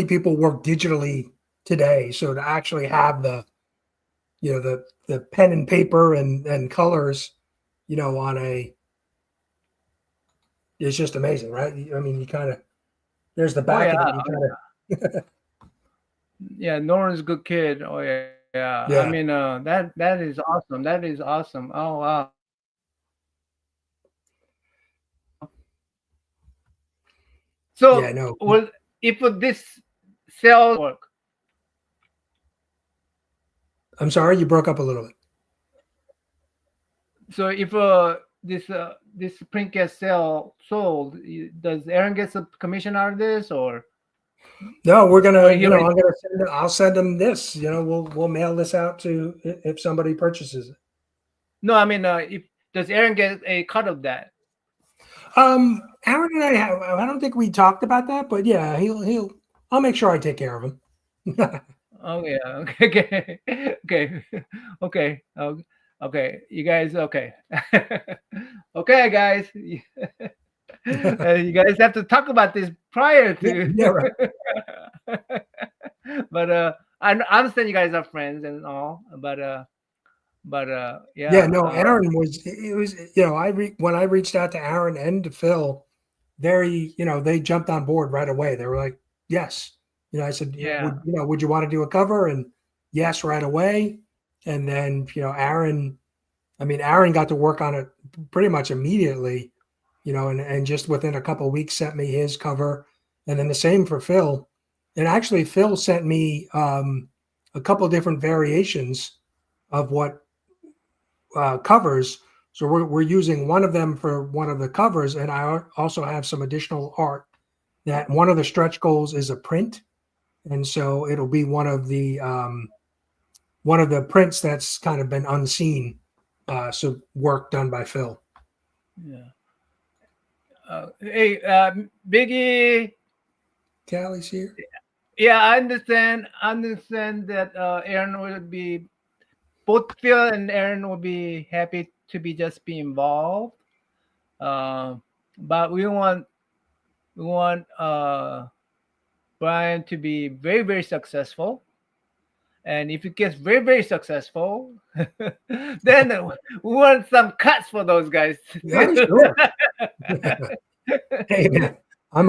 people work digitally today. So to actually have the pen and paper and colors, on it's just amazing, right? I mean, you kind of there's the Oh back yeah, of it. You kind of yeah. Norton's a good kid. Oh yeah, yeah. I yeah, mean, that is awesome. That is awesome. Oh wow. yeah. So, No, will if this cell work? I'm sorry, you broke up a little bit. So, if this print gets sold, does Aaron get some commission out of this, No, we're or gonna, he already? I'll send them this. We'll mail this out to if somebody purchases it. No, I mean, if does Aaron get a cut of that? Aaron and I don't think we talked about that, but yeah, I'll make sure I take care of him. Oh yeah. Okay. Okay. Okay. Okay. Okay. You guys. Okay. Okay, guys. You guys have to talk about this prior Yeah, to. yeah, right. But I understand you guys are friends and all. But Yeah, yeah. no, Aaron was, it was, when I reached out to Aaron and to Phil, very, they jumped on board right away. They were like, yes. I said, Yeah. would you want to do a cover? And yes, right away. And then, Aaron got to work on it pretty much immediately, and just within a couple of weeks sent me his cover. And then the same for Phil. And actually, Phil sent me a couple of different variations of what covers. So we're using one of them for one of the covers. And I also have some additional art that one of the stretch goals is a print. And so it'll be one of the prints that's kind of been unseen. So work done by Phil. Yeah. Hey, Biggie. Callie's here. Yeah, I understand. That Aaron would be, both Phil and Aaron will be happy to be involved. But we want Brian to be very, very successful. And if it gets very, very successful, then we want some cuts for those guys. Yeah, sure. Hey man, I'm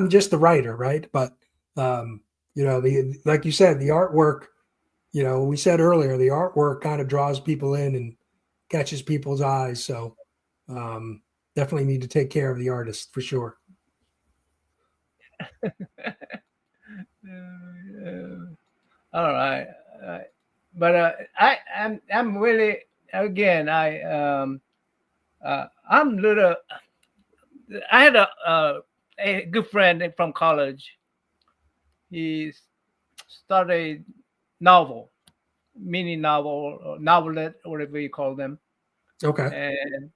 just the writer, right? But like you said, the artwork, we said earlier, the artwork kind of draws people in and catches people's eyes. So definitely need to take care of the artist for sure. All right. But I'm really, again, I'm little. I had a good friend from college. He started a novel, mini novel, or novelette, whatever you call them. Okay. And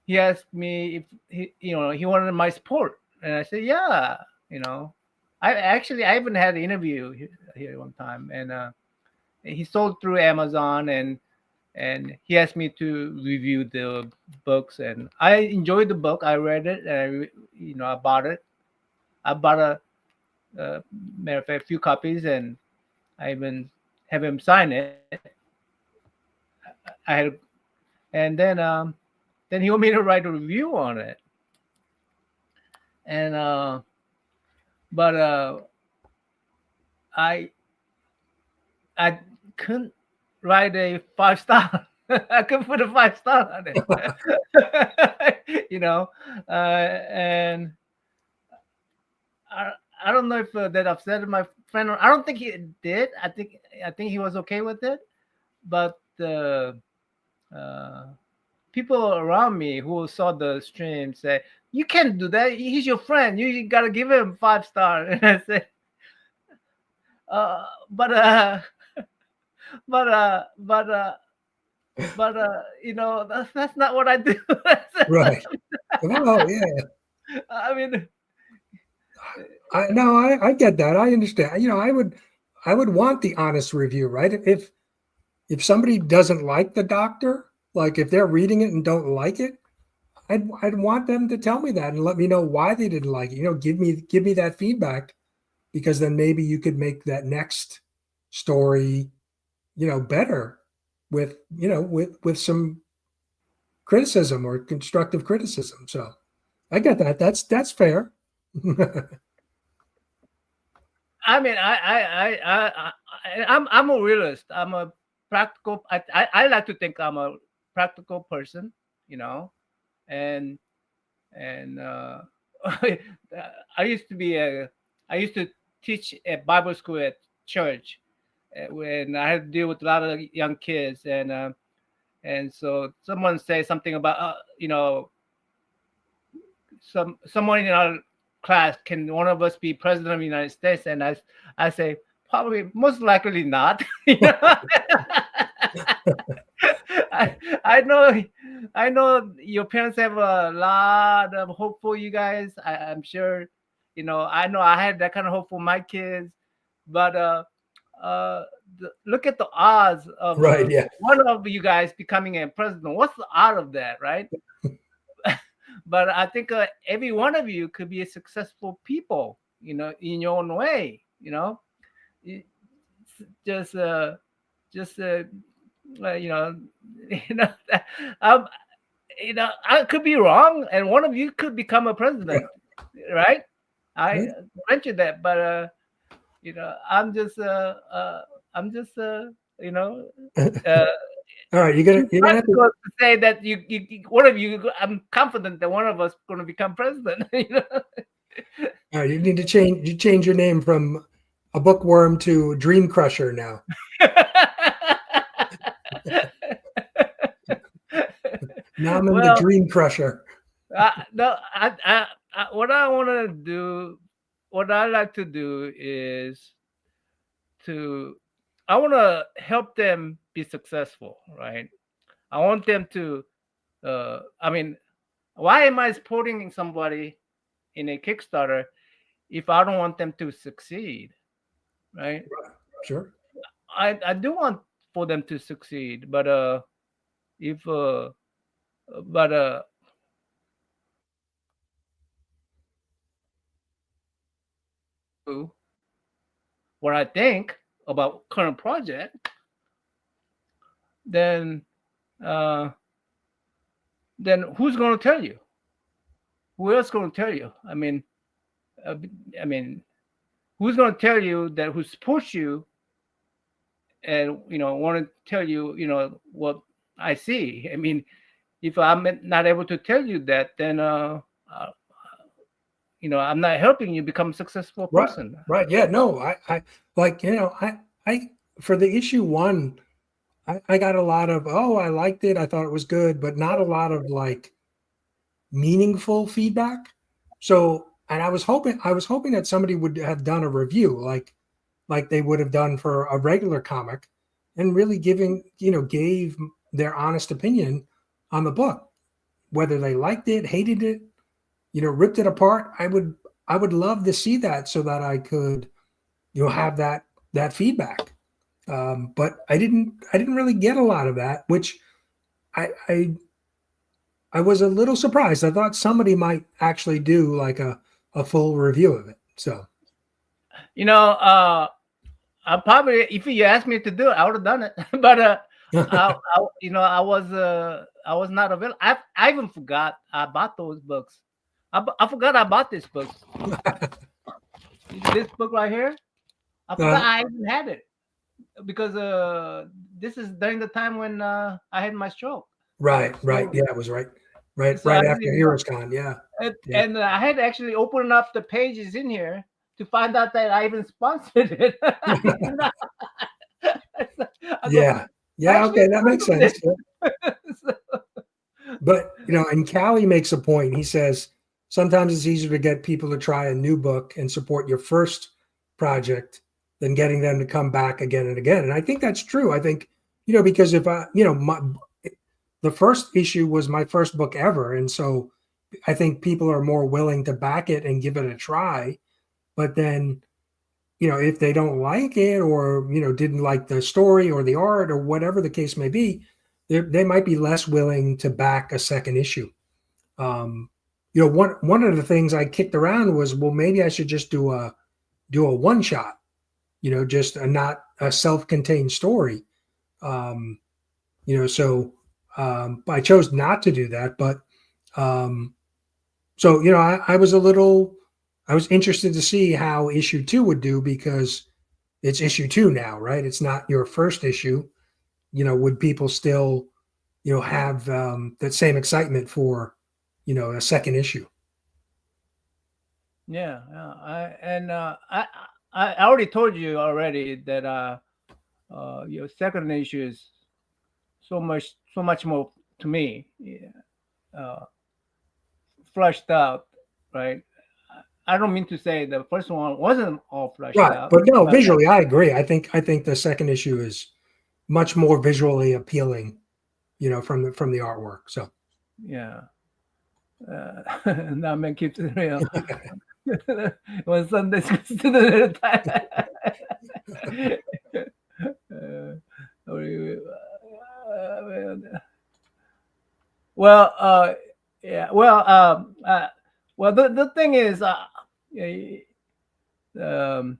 he asked me if he wanted my support, and I said, yeah. I even had an interview here one time, and he sold through Amazon, and he asked me to review the books, and I enjoyed the book. I read it, and I bought it. I bought matter of fact, a few copies, and I even have him sign it. I had, and then he wanted me to write a review on it, and but I couldn't write a 5-star. I couldn't put a 5-star on it. And I don't know if that upset my friend. I don't think he did. I think he was okay with it, but people around me who saw the stream say, "You can't do that. He's your friend. You gotta give him 5-star." And I said, but that's not what I do. Right. Oh yeah. I mean, I get that. I understand. I would want the honest review, right? If somebody doesn't like the doctor, like if they're reading it and don't like it, I'd want them to tell me that and let me know why they didn't like it. Give me that feedback, because then maybe you could make that next story, better with some criticism or constructive criticism. So I get that. That's fair. I mean, I'm a realist. I'm a practical. I like to think I'm a practical person, and I used to teach at Bible school at church, when I had to deal with a lot of young kids, and so someone say something about someone in our class, can one of us be president of the United States? And I say, probably, most likely not. I know your parents have a lot of hope for you guys. I'm sure, I know I had that kind of hope for my kids, but look at the odds of Right, yeah. one of you guys becoming a president. What's the odds of that, right? But I think every one of you could be a successful people, in your own way. Just um, I could be wrong, and one of you could become a president, right? I Yeah. mentioned that, but I'm just uh, uh, All right, you're too gonna have to. practical to say that one of you. I'm confident that one of us going to become president. All right, you need to change your name from a bookworm to Dream Crusher now. Now I'm in the Well, Dream Crusher. no, what I want to do, what I like to do is to, I want to help them be successful, right? I want them to, I mean, why am I supporting somebody in a Kickstarter if I don't want them to succeed, right? Sure. I do want for them to succeed, but if but what I think about current project, then uh, then who's going to tell you? Who else going to tell you? Uh, I mean, who's going to tell you that who supports you and want to tell you what I see? I mean, if I'm not able to tell you that, then I'm not helping you become a successful Right. person. Right. Yeah. No. I like. I for the issue one, I got a lot of, oh, I liked it. I thought it was good, but not a lot of like meaningful feedback. So, and I was hoping that somebody would have done a review like they would have done for a regular comic, and really gave their honest opinion on the book, whether they liked it, hated it, ripped it apart. I would love to see that so that I could, have that feedback. But I didn't really get a lot of that, which I was a little surprised. I thought somebody might actually do like a full review of it. So I probably, if you asked me to do it, I would have done it. But I was not available. I even forgot I bought those books. I forgot I bought this book. This book right here. I forgot I even had it because this is during the time when I had my stroke. right, So, yeah, it was right so I after didn't Heroes Con. Yeah, yeah, and I had to actually open up the pages in here to find out that I even sponsored it. I go, yeah, I yeah. actually Okay, that makes sponsored sense. it. Yeah. So, But and Callie makes a point. He says sometimes it's easier to get people to try a new book and support your first project than getting them to come back again and again. And I think that's true. I think because if the first issue was my first book ever, and so I think people are more willing to back it and give it a try. But then if they don't like it, or didn't like the story or the art or whatever the case may be, they might be less willing to back a second issue. One of the things I kicked around was, well, maybe I should just do a one shot, just not a self-contained story. um, so I chose not to do that. But so I was interested to see how issue two would do, because it's issue two now, right? It's not your first issue. Would people still have that same excitement for a second issue? yeah, I already told you already that your second issue is so much more to me, yeah, uh, fleshed out, right? I don't mean to say the first one wasn't all fleshed Right, out, but no, but visually I agree. I think the second issue is much more visually appealing, from the artwork. So yeah, that man keeps it real. When Sunday goes to the well, yeah, well, the thing is, yeah, um,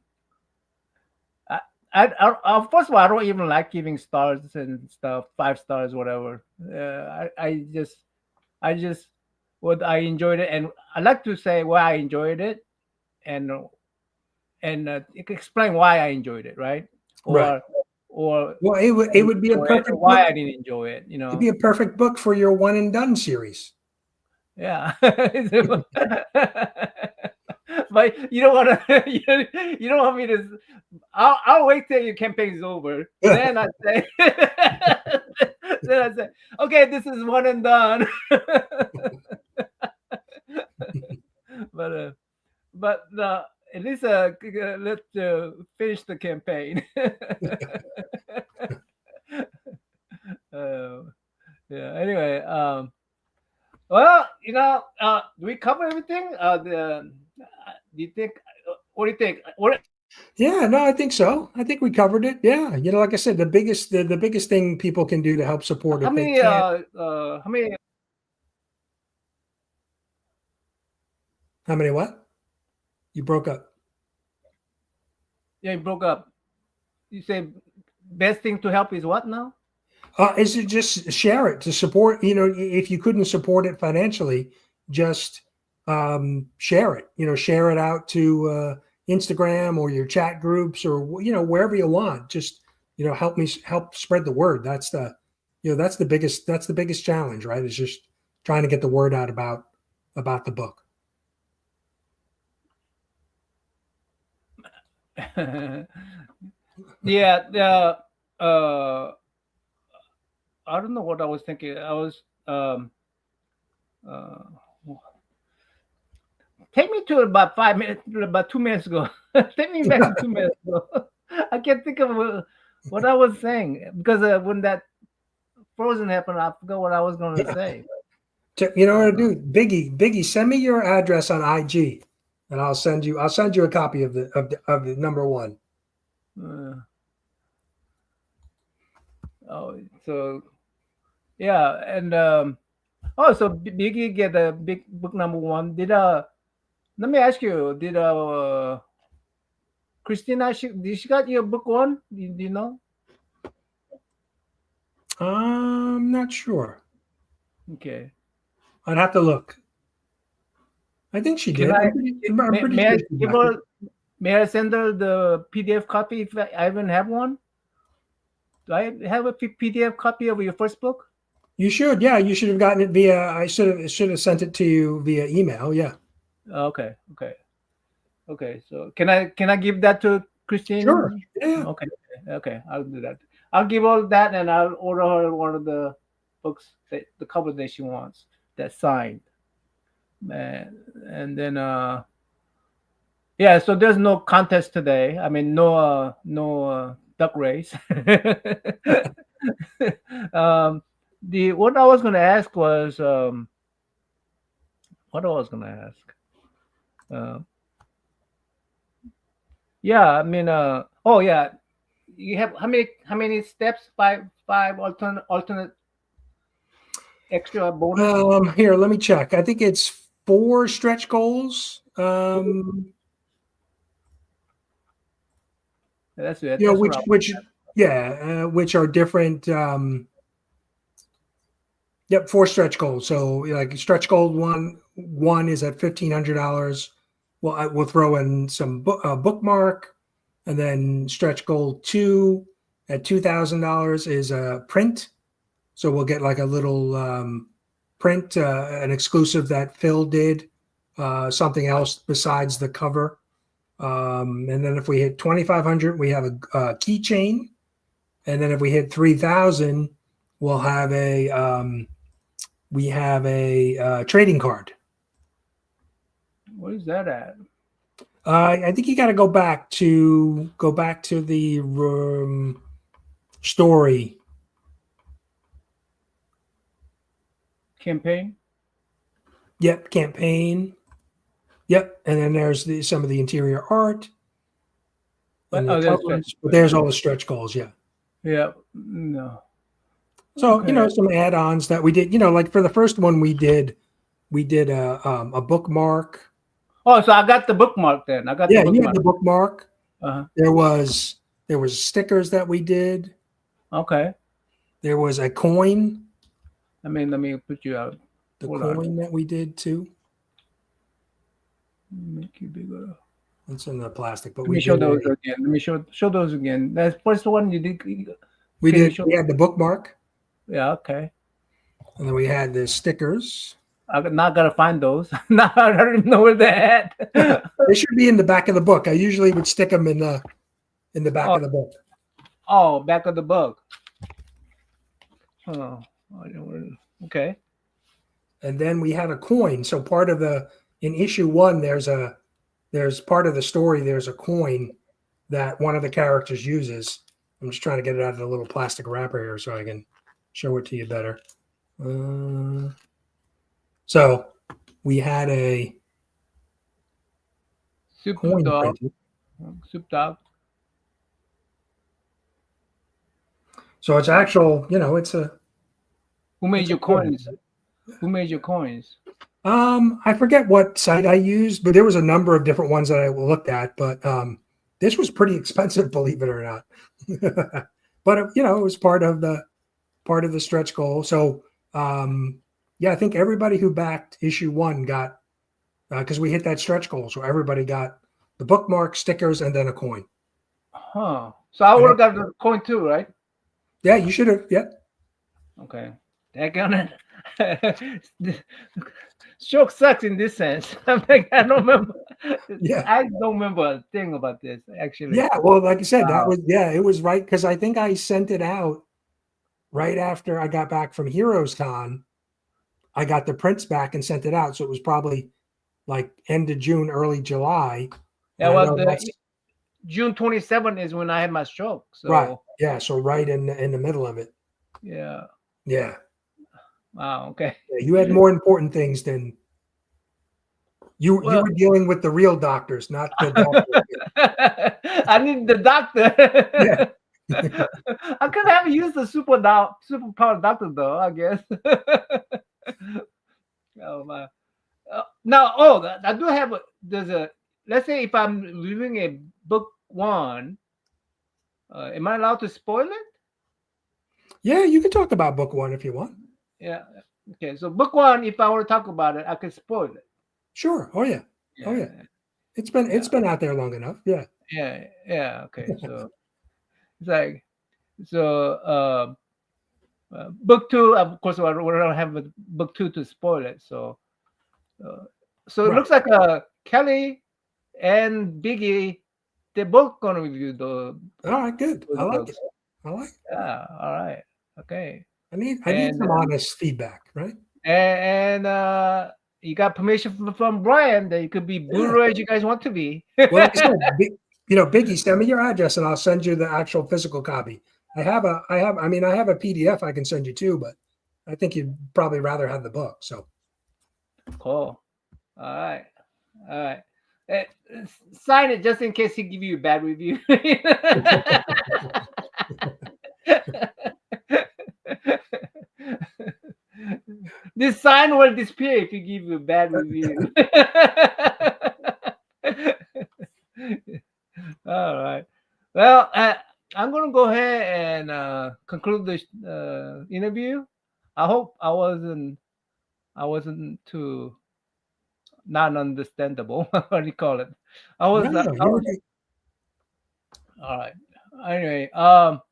first of all, I don't even like giving stars and stuff, 5 stars, whatever. I just I just what I enjoyed it, and I like to say why I enjoyed it, and explain why I enjoyed it, right? Right. Or Well, I it didn't would be a enjoy it, or perfect why book. I didn't enjoy it. It'd be a perfect book for your one and done series. Yeah. But you don't want to. You don't want me to. I'll wait till your campaign is over. Then I say. Then I say, okay, this is one and done. but at least let's finish the campaign. uh, yeah. Anyway, well, do we cover everything? Do you think? What do you think? What? Yeah, no, I think so. I think we covered it. Yeah, like I said, the biggest thing people can do to help support How if they many? can't. How many? How many what? You broke up. Yeah, you broke up. You say best thing to help is what now? Is it just share it to support? If you couldn't support it financially, just share it. Share it out to Instagram or your chat groups or wherever you want. Just help spread the word. That's the biggest challenge, right? Is just trying to get the word out about the book. Yeah. The I don't know what I was thinking. I was uh, take me to about 5 minutes, about 2 minutes ago. Take me back to 2 minutes ago. I can't think of what I was saying because when that Frozen happened, I forgot what I was going to say. You know what to do, Biggie, send me your address on IG, and I'll send you a copy of the number one. So yeah, and so Biggie get a big book number one. Let me ask you, did Christina, did she got your book one? Do you know? I'm not sure. Okay. I'd have to look. I think she did. Can I, I'm pretty may sure I she give got it. her, may I send her the PDF copy if I even have one? Do I have a PDF copy of your first book? You should. Yeah, you should have gotten it via. I should have sent it to you via email. Yeah. Okay. So can I give that to Christine? Sure. Yeah. Okay. I'll do that. I'll give all that, and I'll order her one of the books the cover that she wants that's signed. And then yeah. So there's no contest today. I mean, no duck race. The what I was gonna ask was what I was gonna ask. Uh, yeah, I mean, oh yeah, you have how many steps? Five alternate extra bonus. Here, let me check. I think it's 4 stretch goals. That's it. That's what I which are different. Yep, 4 stretch goals. So like stretch goal one is at $1,500. Well, we'll throw in some bookmark, and then stretch goal 2 at $2,000 is a print. So we'll get like a little print, an exclusive that Phil did, something else besides the cover. And then if we hit 2,500, we have a keychain. And then if we hit 3,000, we'll have a trading card. What is that at? I think you got to go back to the story Campaign. Yep, campaign. Yep, and then there's some of the interior art. But there's all the stretch goals. Yeah. Yeah. No. So some add-ons that we did. Like for the first one we did a bookmark. Oh, so I got the bookmark then. I got the bookmark. You had the bookmark. Uh-huh. There was stickers that we did. Okay. There was a coin. Let me put you out. the Hold on. coin that we did too. Make you bigger. It's in the plastic, but Let me we show did those again. Let me show those again. That's first one you did. we Can you did show- we had the bookmark, Yeah, okay. and then we had the stickers. I'm not gonna find those. Now I don't even know where they're at. They should be in the back of the book. I usually would stick them in the back of the book. Oh, back of the book. Oh, okay. And then we had a coin. So part of in issue 1, there's part of the story. There's a coin that one of the characters uses. I'm just trying to get it out of the little plastic wrapper here so I can show it to you better. So we had a Soup coin dog. printed. Soup dog. So it's actual, it's a. Who made it's your a coin. coins? Who made your coins? I forget what site I used, but there was a number of different ones that I looked at. But this was pretty expensive, believe it or not. But it was part of the stretch goal. So I think everybody who backed issue 1 got because we hit that stretch goal. So everybody got the bookmark, stickers, and then a coin. Huh. So I would have got the coin too, right? Yeah, you should have. Yeah. Okay. Daggone it. Stroke sucks in this sense. I don't remember. Yeah. I don't remember a thing about this actually. Yeah. Well, like I said, Wow. it was right because I think I sent it out right after I got back from Heroes Con. I got the prints back and sent it out. So it was probably like end of June, early July. Yeah, And I well, know June 27 is when I had my stroke. So right. Yeah. So right in the middle of it. yeah. Yeah. Wow. Okay. Yeah, you had more important things than you were dealing with the real doctors, not the doctors. I need the doctor. Yeah. I could have used the superpower doctor though, I guess. Oh my. Now, I do have let's say if I'm reviewing a book 1, am I allowed to spoil it? Yeah, you can talk about book 1 if you want. Yeah. Okay. So book 1, if I were to talk about it, I could spoil it. Sure. Oh yeah. Oh yeah. It's been out there long enough. Yeah. Yeah. Yeah. Okay. So it's like book 2. Of course, we don't have a book 2 to spoil it. So it looks like Kelly and Biggie, they're both gonna review the. All right. Good. I like it. Yeah. All right. Okay. I need some honest feedback, right? And you got permission from Brian that you could be Blu-ray as you guys want to be. Well, like I said, Biggie, send me your address and I'll send you the actual physical copy. I have a PDF I can send you too, but I think you'd probably rather have the book. So Cool. All right. Sign it just in case he give you a bad review. This sign will disappear if you give you a bad review. All right. Well, I'm gonna go ahead and conclude this interview. I hope I wasn't too not understandable. What do you call it? All right. Anyway, well,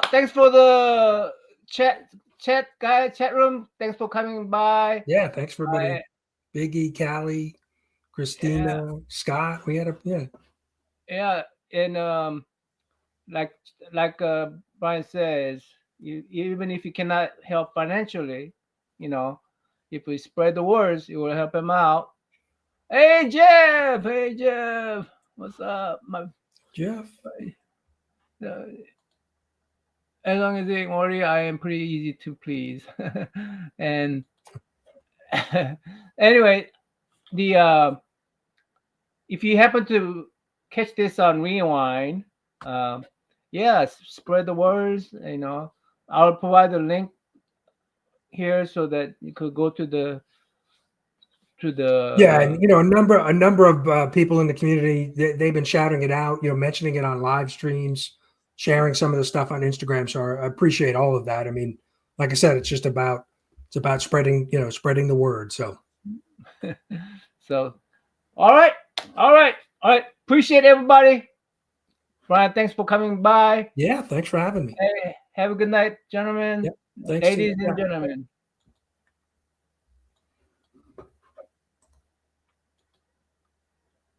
thanks for the chat room. Thanks for coming by. Yeah, thanks for everybody. Biggie, Callie, Christina, Scott. We had Yeah, and like Brian says, even if you cannot help financially, if we spread the words, it will help him out. Hey Jeff, what's up, my Jeff? As long as they worry, I am pretty easy to please. And anyway, if you happen to catch this on Rewind, spread the words. I'll provide a link here so that you could go to the and a number of people in the community, they've been shouting it out, mentioning it on live streams, sharing some of the stuff on Instagram. So I appreciate all of that. I mean, like I said, it's about spreading the word. So So, all right. Appreciate everybody. Brian, thanks for coming by. yeah, thanks for having me. Hey, have a good night, gentlemen. Yep. Thanks. Ladies and gentlemen.